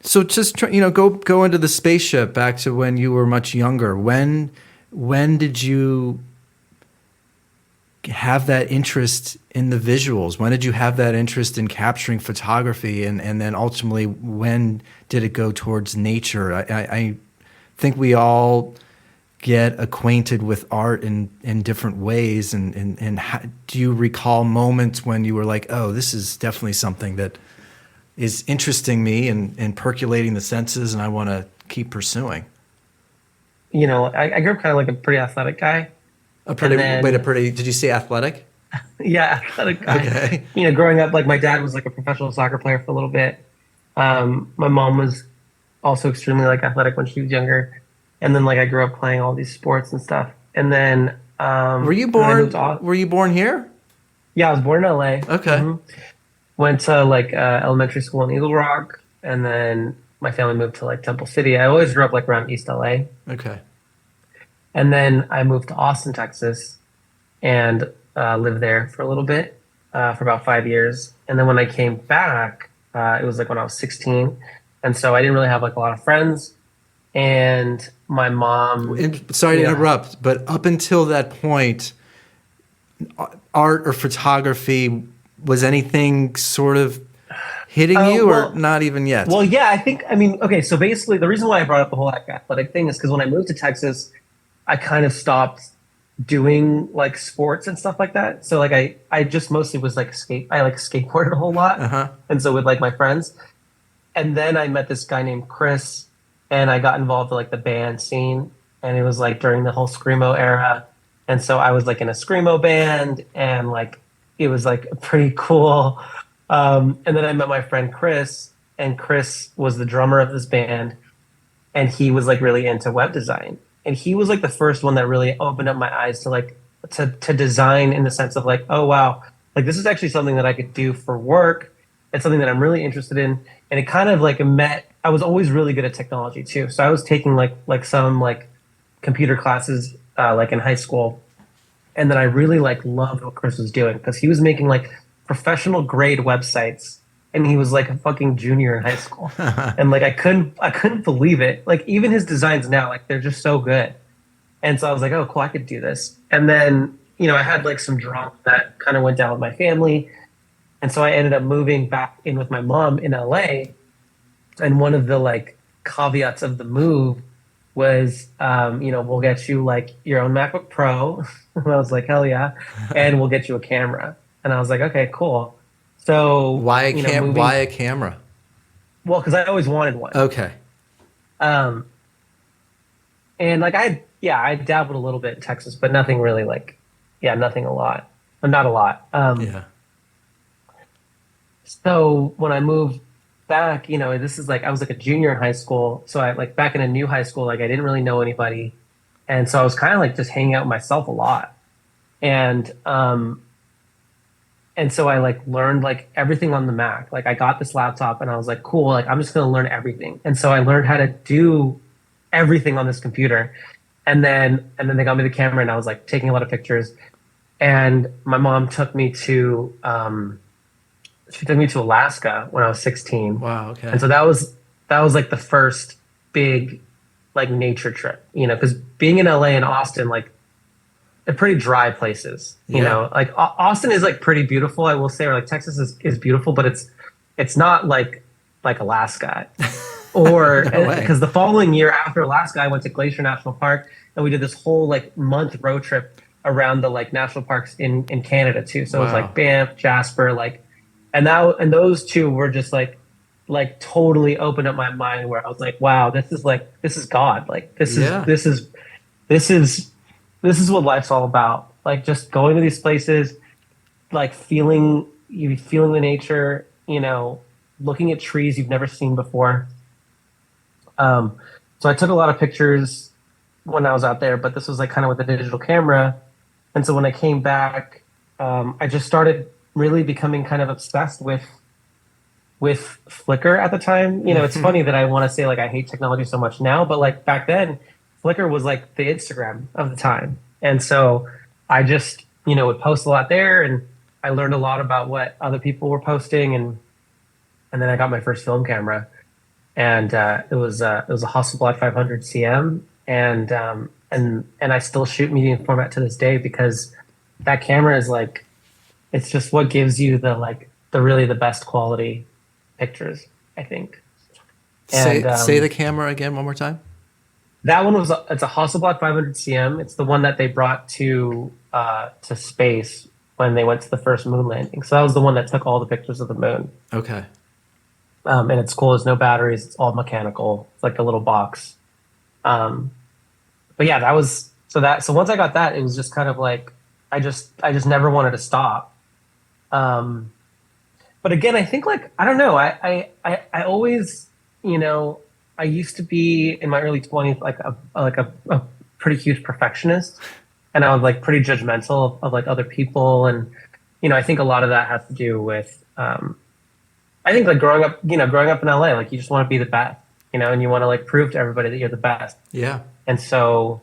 So just go into the spaceship back to when you were much younger. When did you have that interest in the visuals? When did you have that interest in capturing photography? And then ultimately, when did it go towards nature? I think we all get acquainted with art in different ways. And how, do you recall moments when you were like, oh, this is definitely something that is interesting me and percolating the senses and I want to keep pursuing? I grew up kind of like a pretty athletic guy. Did you say athletic? Yeah, athletic guy. Okay. Growing up, like my dad was like a professional soccer player for a little bit. My mom was also extremely like athletic when she was younger. And then like I grew up playing all these sports and stuff. And then Were you born here? Yeah, I was born in LA. Okay. Mhm. Went to like elementary school in Eagle Rock, and then my family moved to like Temple City. I always grew up like around East LA. Okay. And then I moved to Austin, Texas, and lived there for a little bit, for about 5 years. And then when I came back, it was like when I was 16. And so I didn't really have like a lot of friends. And my mom... Sorry to interrupt, but up until that point, art or photography, was anything sort of hitting you or not even yet? Well, yeah, okay, so basically the reason why I brought up the whole athletic thing is because when I moved to Texas, I kind of stopped doing like sports and stuff like that. So like I just mostly was like skateboarded a whole lot. Uh-huh. And so with like my friends. And then I met this guy named Chris, and I got involved with like the band scene, and it was like during the whole Screamo era. And so I was like in a Screamo band, and like it was like pretty cool. And then I met my friend Chris, and Chris was the drummer of this band, and he was like really into web design. And he was like the first one that really opened up my eyes to like to design, in the sense of like, oh wow, like this is actually something that I could do for work. It's something that I'm really interested in. And it kind of like I was always really good at technology too. So I was taking like some like computer classes like in high school. And then I really like loved what Chris was doing, because he was making like professional grade websites, and he was like a fucking junior in high school. And like I couldn't believe it. Like even his designs now, like they're just so good. And so I was like, oh cool, I could do this. And then, I had like some drama that kind of went down with my family. And so I ended up moving back in with my mom in LA. And one of the like caveats of the move was, we'll get you like your own MacBook Pro. And I was like, hell yeah. And we'll get you a camera. And I was like, okay, cool. So why a camera? Well, because I always wanted one. Okay. And like I dabbled a little bit in Texas, but nothing really nothing a lot. Not a lot. Yeah. So when I moved back, this is like I was like a junior in high school. So I like back in a new high school, like I didn't really know anybody. And so I was kind of like just hanging out with myself a lot. And so I like learned like everything on the Mac. Like I got this laptop and I was like, cool, like I'm just going to learn everything. And so I learned how to do everything on this computer. And then they got me the camera, and I was like taking a lot of pictures. And my mom took me to Alaska when I was 16. Wow. Okay. And so that was like the first big like nature trip, because being in LA and Austin, like they're pretty dry places, like Austin is like pretty beautiful, I will say, or like Texas is beautiful, but it's not like Alaska. Or No way. because the following year after Alaska, I went to Glacier National Park and we did this whole like month road trip around the like national parks in Canada too. So it was Wow. like Banff, Jasper, like, and those two were just like totally opened up my mind where I was like, wow, this is God. Like Yeah. this is this is what life's all about. Like just going to these places, like feeling the nature, looking at trees you've never seen before. Um, so I took a lot of pictures when I was out there, but this was like kind of with a digital camera. And so when I came back, I just started really becoming kind of obsessed with Flickr at the time. It's funny that I want to say like I hate technology so much now, but like back then, Flickr was like the Instagram of the time. And so I just, would post a lot there, and I learned a lot about what other people were posting, and then I got my first film camera, and it was a Hasselblad 500 CM, and I still shoot medium format to this day because that camera is like it's just what gives you the really the best quality pictures, I think. And Say the camera again one more time. that one it's a Hasselblad 500 CM. It's the one that they brought to space when they went to the first moon landing. So that was the one that took all the pictures of the moon. Okay. And it's cool. There's no batteries. It's all mechanical. It's like a little box. Um, but yeah, that was so once I got that, it was just kind of like I just never wanted to stop. Um, but again, I think like I don't know. I always I used to be in my early 20s like a pretty huge perfectionist, and I was like pretty judgmental of like other people, and I think a lot of that has to do with I think like growing up in LA, like you just want to be the best, and you want to like prove to everybody that you're the best. Yeah. And so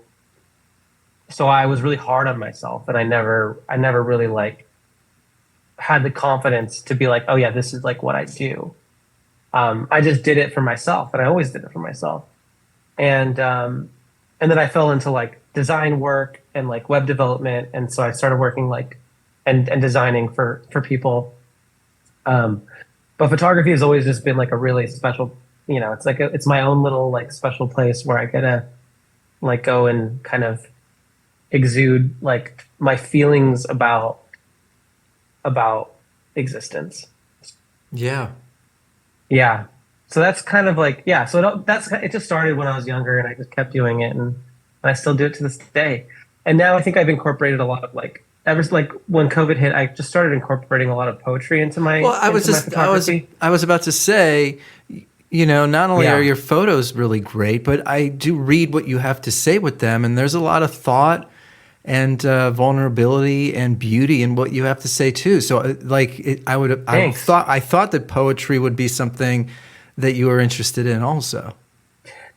I was really hard on myself, and I never really like had the confidence to be like, oh yeah, this is like what I do. I just did it for myself, and I always did it for myself. And then I fell into like design work and like web development, and so I started working like and designing for people. Um, but photography has always just been like a really special, it's like it's my own little like special place where I get to like go and kind of exude like my feelings about existence. Yeah. Yeah. So that's kind of like, yeah. So it just started when I was younger, and I just kept doing it, and I still do it to this day. And now I think I've incorporated a lot of like, ever like when COVID hit, I just started incorporating a lot of poetry into my Well, into my photography. I was about to say, not only are Yeah. your photos really great, but I do read what you have to say with them, and there's a lot of thought and vulnerability and beauty in what you have to say too. So, Thanks. I thought that poetry would be something that you were interested in also.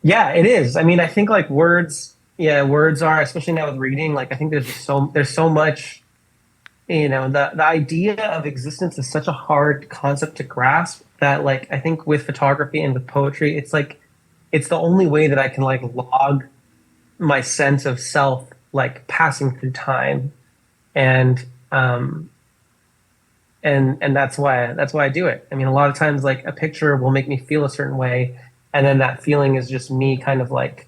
Yeah, it is. I mean, I think like words, yeah, words are, especially now with reading, like I think there's so much, the idea of existence is such a hard concept to grasp that like I think with photography and with poetry, it's like it's the only way that I can like log my sense of self like passing through time. And and that's why I do it. I mean, a lot of times like a picture will make me feel a certain way, and then that feeling is just me kind of like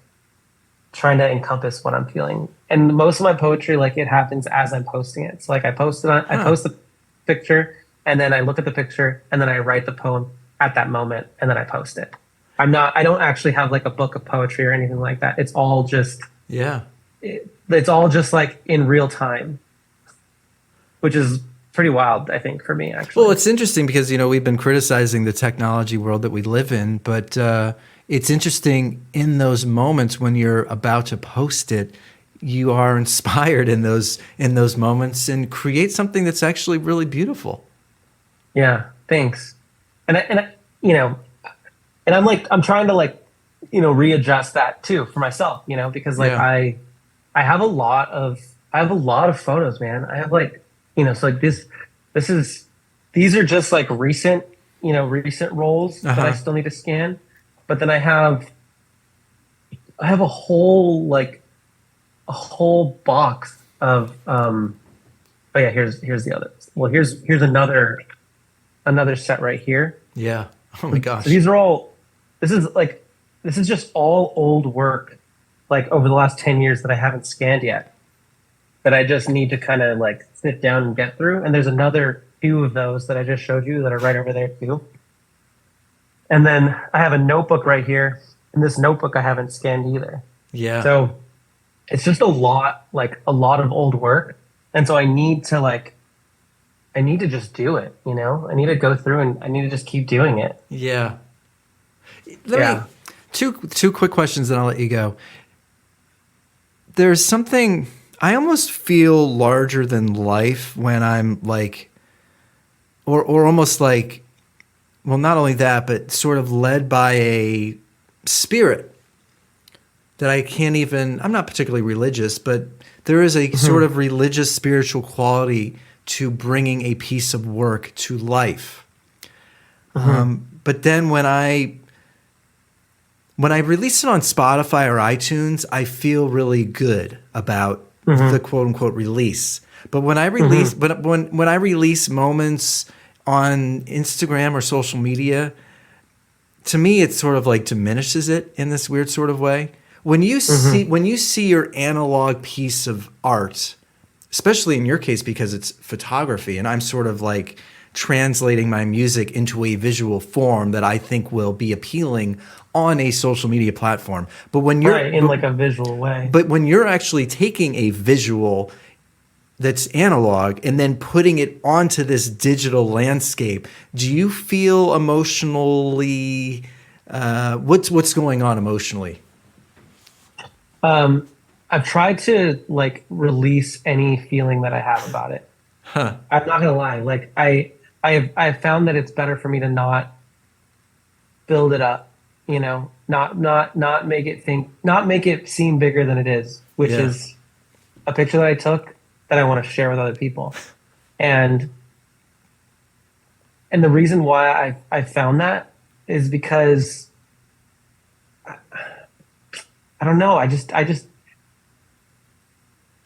trying to encompass what I'm feeling. And most of my poetry, like it happens as I'm posting it. So like I Huh. post the picture, and then I look at the picture, and then I write the poem at that moment, and then I post it. I don't actually have like a book of poetry or anything like that. Yeah. It's all just like in real time, which is pretty wild, I think, for me Well, actually. it's interesting because we've been criticizing the technology world that we live in, but it's interesting in those moments when you're about to post it, you are inspired in those moments and create something that's actually really beautiful. Yeah, thanks. And you know, and I'm trying to like, readjust that too for myself, because like Yeah. I have a lot of photos, man. I have like, so like this is these are just like recent rolls Uh that I huh. still need to scan. But then I have a whole box of oh yeah, here's the other. Well, here's another set right here. Yeah. Oh my So gosh. these are all, this is like, this is just all old work, like over the last 10 years that I haven't scanned yet, that I just need to kind of like sit down and get through. And there's another few of those that I just showed you that are right over there too. And then I have a notebook right here. And this notebook I haven't scanned either. Yeah. So it's just a lot, like a lot of old work. And so I need to just do it, you know? I need to go through and I need to just keep doing it. Yeah. Let me Yeah. two quick questions, then I'll let you go. There's something I almost feel larger than life when I'm like, or almost like, well, not only that, but sort of led by a spirit that I can't even, I'm not particularly religious, but there is a sort of religious spiritual quality to bringing a piece of work to life. But then when I release it on Spotify or iTunes, I feel really good about the quote unquote release. But when I release, but when I release moments on Instagram or social media, to me, it sort of like diminishes it in this weird sort of way. When you see your analog piece of art, especially in your case because it's photography, and I'm sort of like translating my music into a visual form that I think will be appealing on a social media platform. But when you're Right, in like a visual way. but when you're actually taking a visual that's analog and then putting it onto this digital landscape, do you feel emotionally what's going on emotionally? I've tried to like release any feeling that I have about it. Huh. I'm not gonna lie. Like I've found that it's better for me to not build it up, you know, not make it not make it seem bigger than it is, which Yeah. is a picture that I took that I want to share with other people. And the reason why I found that is because I don't know. I just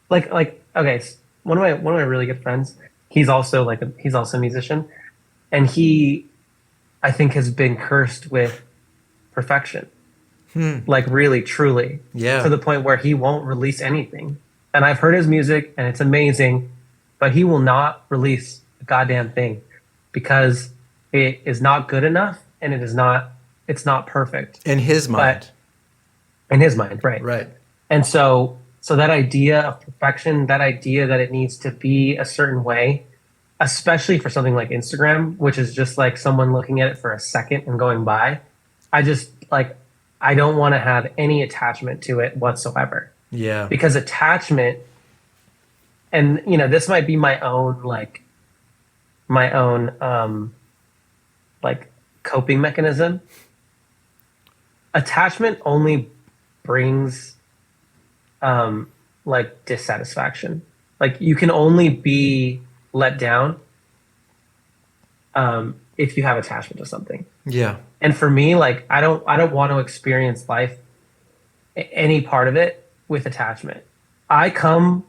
like okay. One of my really good friends. He's also a musician, and he I think has been cursed with perfection, like really truly, to Yeah. the point where he won't release anything. And I've heard his music, and it's amazing, but he will not release a goddamn thing because it is not good enough, and it's not perfect. In his mind. But in his mind, right? Right. And so that idea of perfection, that idea that it needs to be a certain way, especially for something like Instagram, which is just like someone looking at it for a second and going by, I just like I don't want to have any attachment to it whatsoever. Yeah. Because attachment, and you know, this might be my own like coping mechanism. Attachment only brings like dissatisfaction. Like you can only be let down if you have attachment to something. Yeah. And for me, like I don't want to experience life, any part of it, with attachment. I come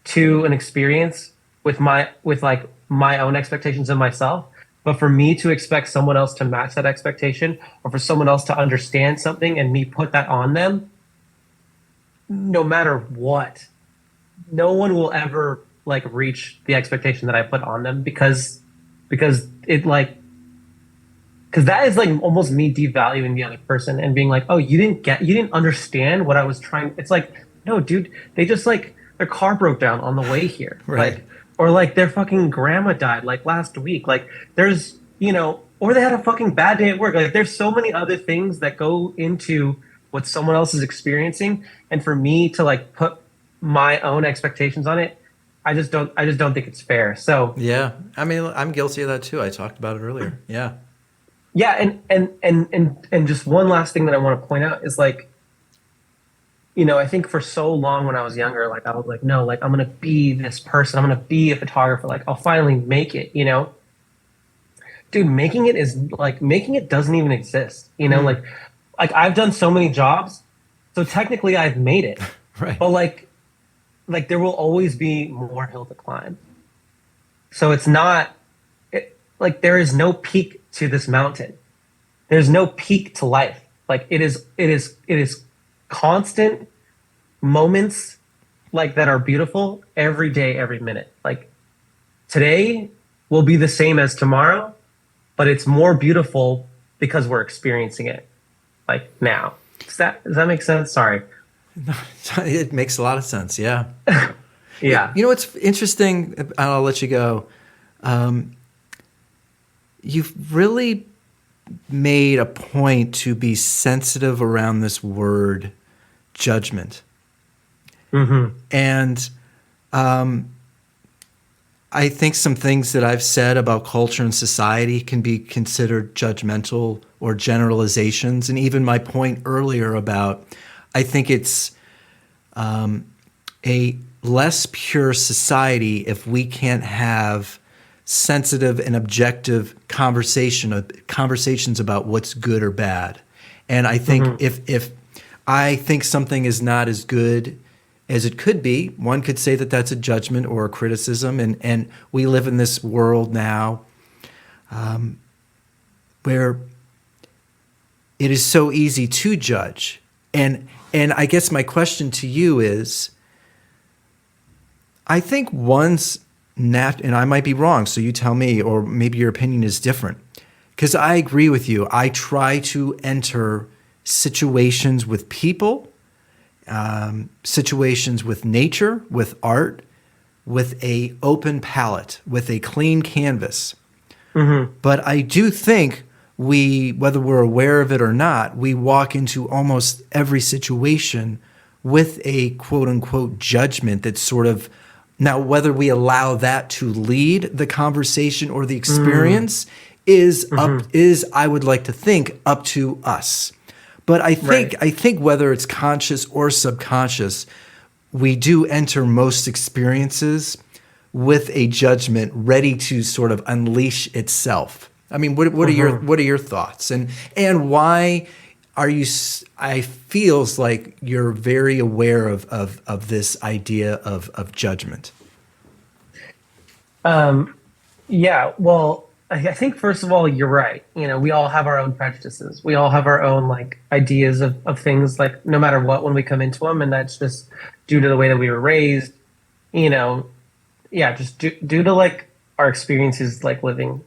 to an experience with my own expectations of myself. But for me to expect someone else to match that expectation, or for someone else to understand something and me put that on them, no matter what, no one will ever like reach the expectation that I put on them because it like because that is like almost me devaluing the other person and being like, oh, you didn't understand what I was trying. It's like, no, dude, they just like their car broke down on the way here. Right. Like, or like their fucking grandma died like last week. Like there's, you know, or they had a fucking bad day at work. Like there's so many other things that go into what someone else is experiencing. And for me to like put my own expectations on it, I just don't think it's fair. So Yeah. I mean, I'm guilty of that too. I talked about it earlier. Yeah. yeah, and just one last thing that I want to point out is like, you know, I think for so long when I was younger, like I was like, no, like I'm gonna be this person, I'm gonna be a photographer, like I'll finally make it, you know. Dude, making it doesn't even exist, you know, like I've done so many jobs, so technically I've made it. Right. But like there will always be more hill to climb. So it's not like there is no peak to this mountain. There's no peak to life. Like it is constant moments like that are beautiful every day, every minute. Like today will be the same as tomorrow, but it's more beautiful because we're experiencing it like now. Does that make sense? Sorry. It makes a lot of sense. Yeah. Yeah. You know what's interesting? And I'll let you go. You've really made a point to be sensitive around this word judgment. Mm-hmm. And I think some things that I've said about culture and society can be considered judgmental or generalizations. And even my point earlier about, I think it's a less pure society if we can't have sensitive and objective conversations about what's good or bad. And I think if I think something is not as good as it could be, one could say that that's a judgment or a criticism. And we live in this world now where it is so easy to judge. And I guess my question to you is, I think and I might be wrong, so you tell me, or maybe your opinion is different. Because I agree with you. I try to enter situations with people, situations with nature, with art, with a open palette, with a clean canvas. Mm-hmm. But I do think whether we're aware of it or not, we walk into almost every situation with a quote unquote judgment that's sort of, now whether we allow that to lead the conversation or the experience is I would like to think, up to us. But I think whether it's conscious or subconscious, we do enter most experiences with a judgment ready to sort of unleash itself. I mean, what are your thoughts, and why are you? I feels like you're very aware of this idea of judgment. Yeah. Well, I think first of all, you're right. You know, we all have our own prejudices. We all have our own like ideas of things, like no matter what, when we come into them, and that's just due to the way that we were raised. You know, yeah, just due to like our experiences, like living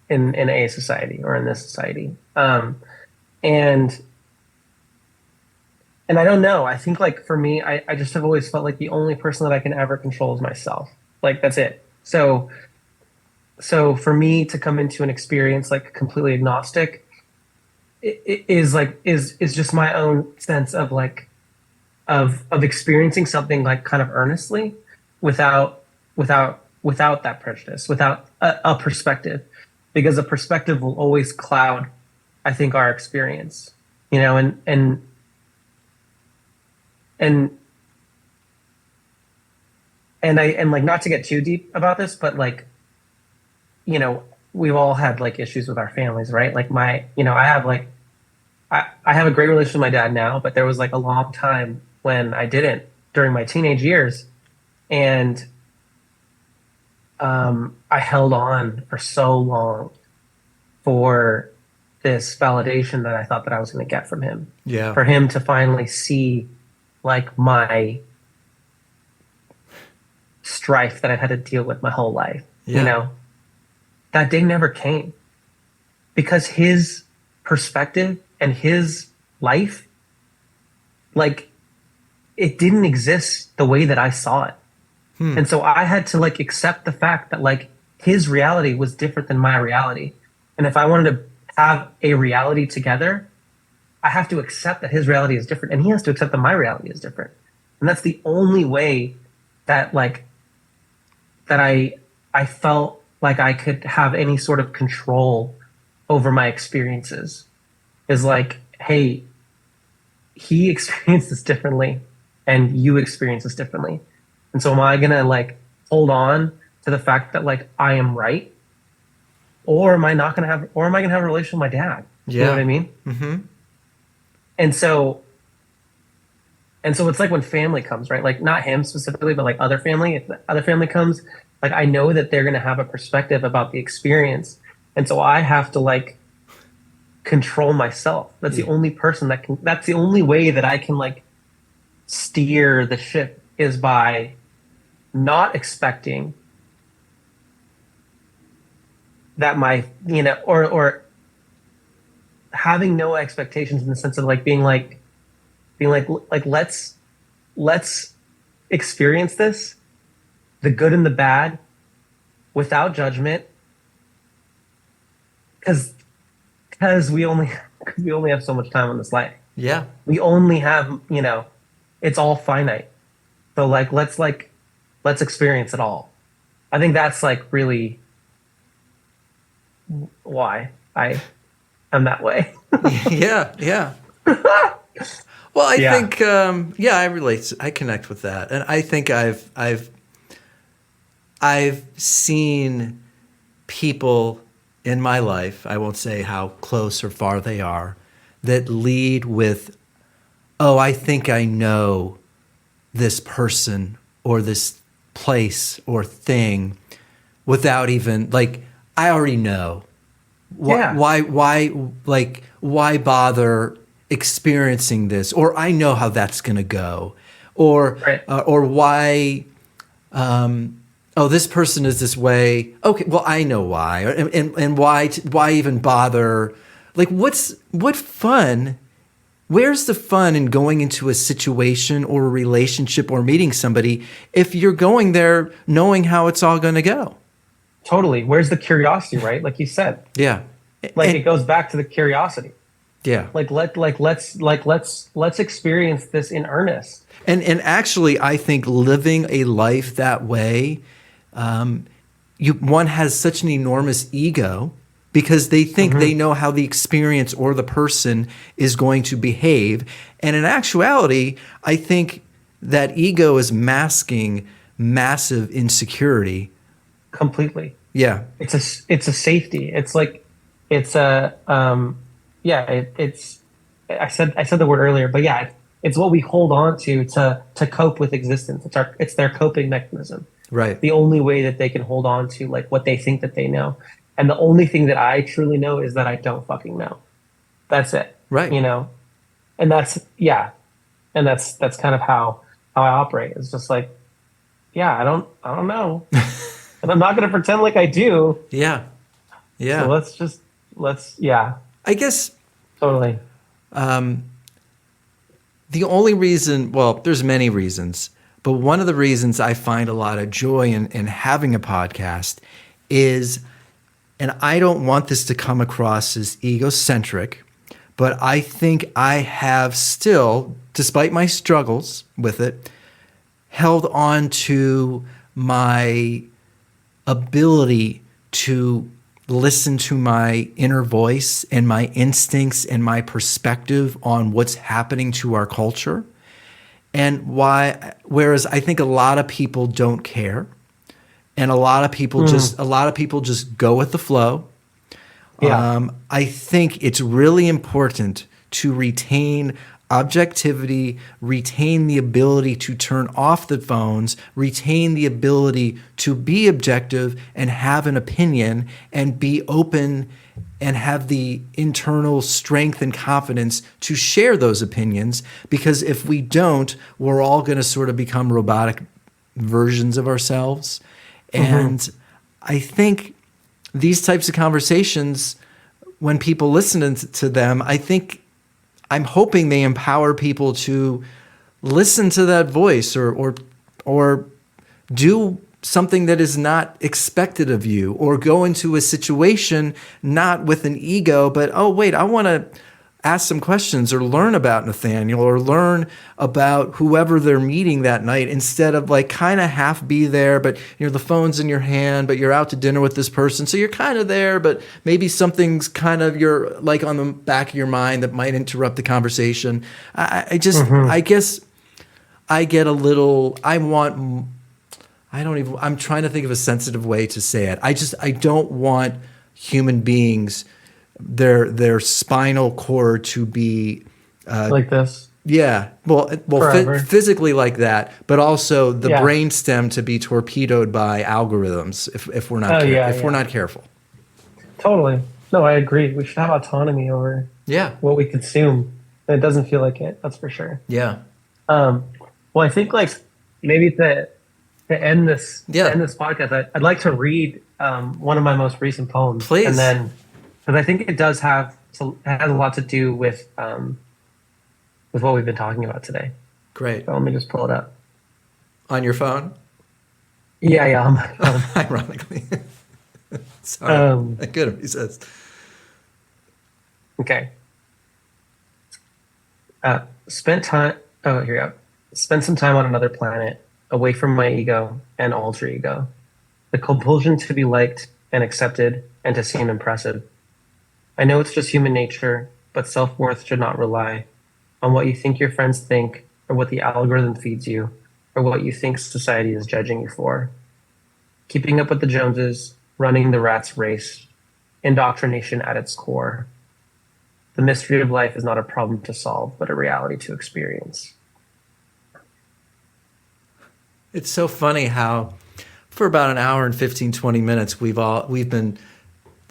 in a society or in this society. And I don't know. I think like for me, I just have always felt like the only person that I can ever control is myself. Like that's it. So for me to come into an experience like completely agnostic it is just my own sense of like of experiencing something like kind of earnestly without that prejudice, without a perspective, because a perspective will always cloud, I think, our experience, you know, and like, not to get too deep about this, but like, you know, we've all had like issues with our families, right? Like I have like, I have a great relationship with my dad now, but there was like a long time when I didn't during my teenage years. And I held on for so long for this validation that I thought that I was going to get from him. Yeah. For him to finally see like my strife that I had to deal with my whole life. Yeah. You know, that day never came because his perspective and his life, like, it didn't exist the way that I saw it. And so I had to like accept the fact that like his reality was different than my reality. And if I wanted to have a reality together, I have to accept that his reality is different and he has to accept that my reality is different. And that's the only way that like that I felt like I could have any sort of control over my experiences, is like, hey, he experienced this differently and you experience this differently. And so am I going to like hold on to the fact that like I am right? Or am I not going to have, or am I going to have a relationship with my dad? Yeah. You know what I mean? Mm-hmm. And so it's like when family comes, right? Like not him specifically, but like other family, if the other family comes, like I know that they're going to have a perspective about the experience And so I have to like control myself. That's the only person that can, that's the only way that I can like steer the ship, is by not expecting that my, you know, or having no expectations, in the sense of like being like let's experience this, the good and the bad, without judgment, because we only have so much time on this life. Yeah. We only have, you know, it's all finite. So let's experience it all. I think that's like really why I am that way. Yeah. Yeah. Well, I Yeah. think, I relate. I connect with that. And I think I've seen people in my life, I won't say how close or far they are, that lead with, oh, I think I know this person or this place or thing, without even, like, I already know. Yeah. Why bother experiencing this? Or I know how that's going to go. Or, Right. or why, oh, this person is this way. Okay, well, I know why. And why even bother? Like, what fun? Where's the fun in going into a situation or a relationship or meeting somebody if you're going there knowing how it's all going to go? Totally. Where's the curiosity, right? Like you said. Yeah. Like it goes back to the curiosity. Yeah. Let's experience this in earnest. And actually, I think living a life that way, one has such an enormous ego, because they think they know how the experience or the person is going to behave. And in actuality, I think that ego is masking massive insecurity. Completely. Yeah. It's a safety. It's like, it's a, it's, I said the word earlier, but yeah, it's what we hold on to cope with existence. It's their coping mechanism. Right. The only way that they can hold on to like what they think that they know. And the only thing that I truly know is that I don't fucking know. That's it. Right. You know? And that's kind of how I operate. It's just like, yeah, I don't know. And I'm not going to pretend like I do. Yeah. Yeah. So let's I guess totally. the only reason, well, there's many reasons, but one of the reasons I find a lot of joy in having a podcast is, and I don't want this to come across as egocentric, but I think I have still, despite my struggles with it, held on to my ability to listen to my inner voice and my instincts and my perspective on what's happening to our culture. And whereas I think a lot of people don't care, and a lot of people just go with the flow. Yeah. I think it's really important to retain objectivity, retain the ability to turn off the phones, retain the ability to be objective and have an opinion, and be open and have the internal strength and confidence to share those opinions. Because if we don't, we're all going to sort of become robotic versions of ourselves. And I think these types of conversations, when people listen to them, I'm hoping they empower people to listen to that voice, or do something that is not expected of you, or go into a situation not with an ego, but, oh, wait, I want to ask some questions or learn about Nathaniel or learn about whoever they're meeting that night, instead of like kind of half be there, but the phone's in your hand, but you're out to dinner with this person. So you're kind of there, but maybe something's kind of, you're like on the back of your mind that might interrupt the conversation. I guess I get a little, I'm trying to think of a sensitive way to say it. I don't want human beings, their spinal cord to be like this. Yeah, well, physically like that, but also the brainstem to be torpedoed by algorithms if we're not we're not careful. Totally. No, I agree. We should have autonomy over Yeah. what we consume. And it doesn't feel like it, that's for sure. Yeah. Um, well, I think like maybe to end Yeah. this podcast, I'd like to read one of my most recent poems, and Please. then because I think it does have so it has a lot to do with what we've been talking about today. Great. So let me just pull it up. On your phone? Yeah, yeah. Ironically. Sorry. Good, he says. Okay. Spent time. Oh, here we go. Spend some time on another planet, away from my ego and alter ego. The compulsion to be liked and accepted and to seem impressive. I know it's just human nature, but self-worth should not rely on what you think your friends think, or what the algorithm feeds you, or what you think society is judging you for. Keeping up with the Joneses, running the rat's race, indoctrination at its core. The mystery of life is not a problem to solve, but a reality to experience. It's so funny how for about an hour and 15, 20 minutes we've been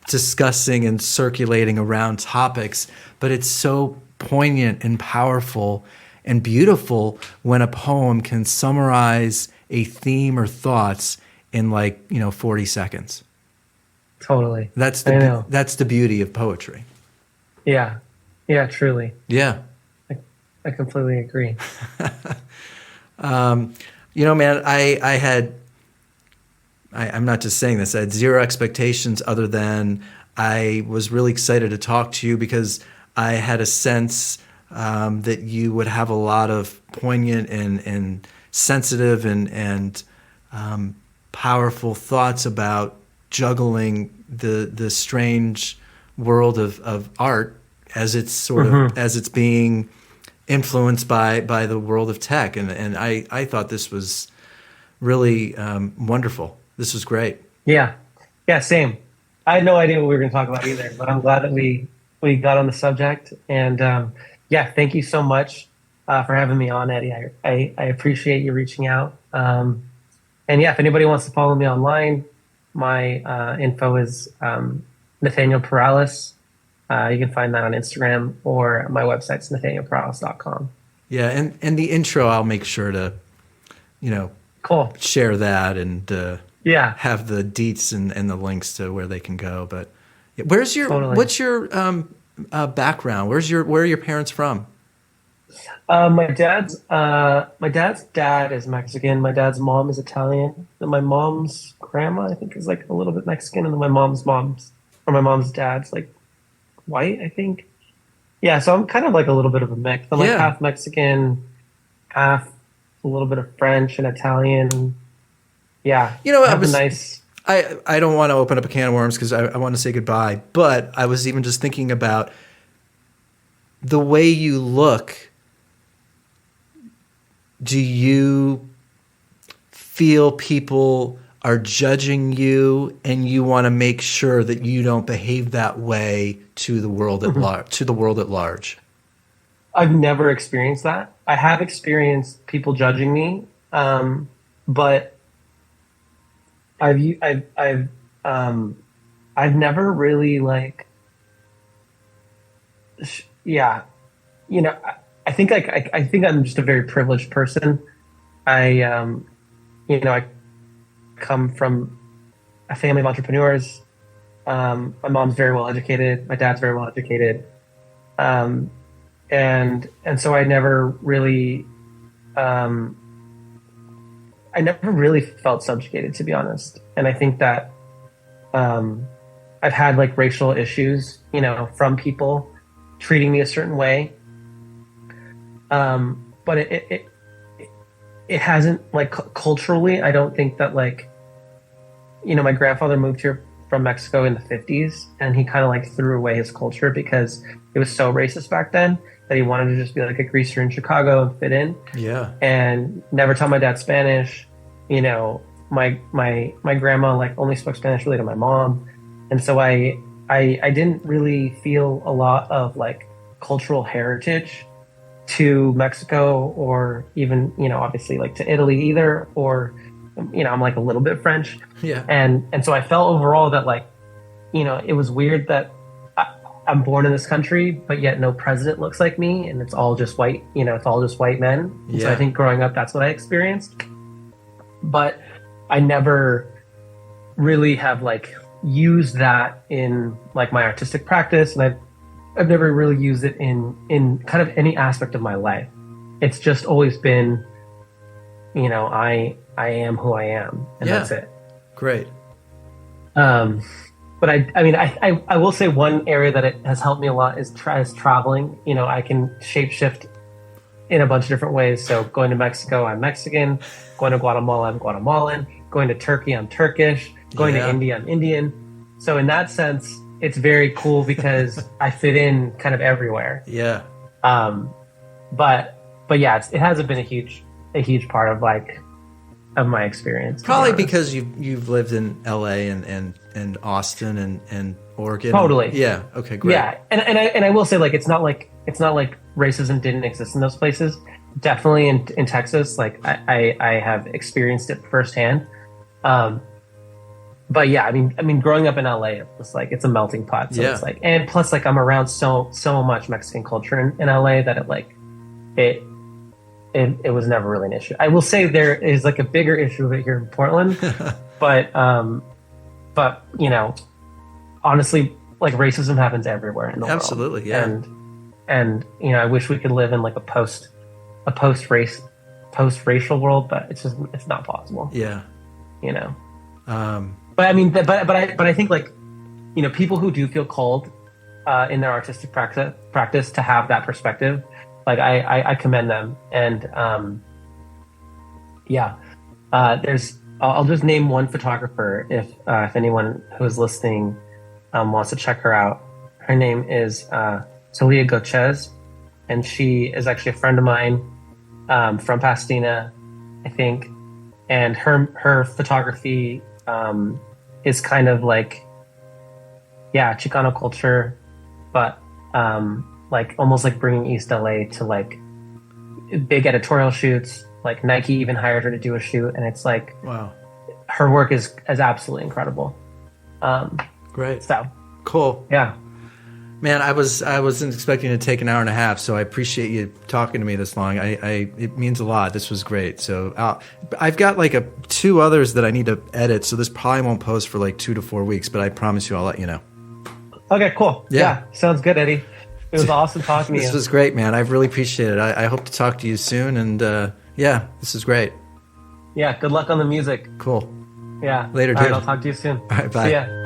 discussing and circulating around topics, but it's so poignant and powerful and beautiful when a poem can summarize a theme or thoughts in 40 seconds. Totally. That's the beauty of poetry. Yeah. Yeah, truly. Yeah. I completely agree. Man, I'm not just saying this. I had zero expectations other than I was really excited to talk to you because I had a sense that you would have a lot of poignant and sensitive and powerful thoughts about juggling the strange world of art as it's sort of as it's being influenced by the world of tech, and I thought this was really wonderful. This was great. Yeah, same. I had no idea what we were going to talk about either, but I'm glad that we got on the subject. And thank you so much for having me on, Eddie. I appreciate you reaching out. And if anybody wants to follow me online, my info is Nathaniel Perales. You can find that on Instagram, or my website's nathanielperales.com. Yeah, and the intro, I'll make sure to, Cool. share that and have the deets and the links to where they can go. But what's your background? Where are your parents from? My dad's dad is Mexican. My dad's mom is Italian. And my mom's grandma, I think, is a little bit Mexican, and then my mom's dad's white, I think. Yeah, so I'm kind of a little bit of a mix. I'm half Mexican, half a little bit of French and Italian. Yeah, I don't want to open up a can of worms because I want to say goodbye, but I was even just thinking about the way you look. Do you feel people are judging you and you want to make sure that you don't behave that way to the world at large? I've never experienced that. I have experienced people judging me, but I've never really I think I think I'm just a very privileged person. I come from a family of entrepreneurs. My mom's very well educated. My dad's very well educated. And so I never really felt subjugated, to be honest. And I think that I've had racial issues, from people treating me a certain way. But it hasn't culturally. I don't think that my grandfather moved here from Mexico in the 50s, and he kind of threw away his culture because it was so racist back then that he wanted to just be a greaser in Chicago and fit in. Yeah. And never taught my dad Spanish. My grandma only spoke Spanish really to my mom, and so I didn't really feel a lot of cultural heritage to Mexico, or even obviously to Italy either, or I'm a little bit French. Yeah. And so I felt overall that it was weird that I'm born in this country, but yet no president looks like me, and it's all just white. It's all just white men. And so I think growing up, that's what I experienced. But I never really have like used that in like my artistic practice, and I've never really used it in kind of any aspect of my life. It's just always been, I am who I am, and that's it. Great. But I will say one area that it has helped me a lot is traveling. I can shapeshift in a bunch of different ways. So going to Mexico, I'm Mexican. Going to Guatemala, I'm Guatemalan. Going to Turkey, I'm Turkish. Going to India, I'm Indian. So in that sense, it's very cool because I fit in kind of everywhere. Yeah. But yeah, it hasn't been a huge part of my experience. Probably because you've lived in LA and Austin and Oregon. Totally. Yeah. Okay. Great. Yeah, and I will say it's not like racism didn't exist in those places. Definitely in Texas, I have experienced it firsthand. But yeah, I mean, growing up in LA, it's a melting pot. So it's and plus I'm around so much Mexican culture in LA that it was never really an issue. I will say there is a bigger issue of it here in Portland, but honestly, racism happens everywhere in the world. Absolutely, yeah. And I wish we could live in a post-racial world, but it's not possible. Yeah. But I mean, but I think people who do feel called in their artistic practice to have that perspective, I commend them. And I'll just name one photographer if anyone who is listening wants to check her out. Her name is Talia Gochez, and she is actually a friend of mine from Pasadena, I think. And her photography is kind of Chicano culture, but almost bringing East LA to big editorial shoots. Nike even hired her to do a shoot, and it's wow, her work is absolutely incredible. Great. So cool. Yeah. Man, I wasn't expecting to take an hour and a half, so I appreciate you talking to me this long. It means a lot. This was great. So I've got 2 others that I need to edit, so this probably won't post for 2 to 4 weeks, but I promise you I'll let you know. Okay, cool. Yeah, sounds good, Eddie. It was awesome talking to you. This was great, man. I really appreciate it. I hope to talk to you soon, and this is great. Yeah, good luck on the music. Cool. Yeah. Later, dude. All right, I'll talk to you soon. All right, bye. See ya.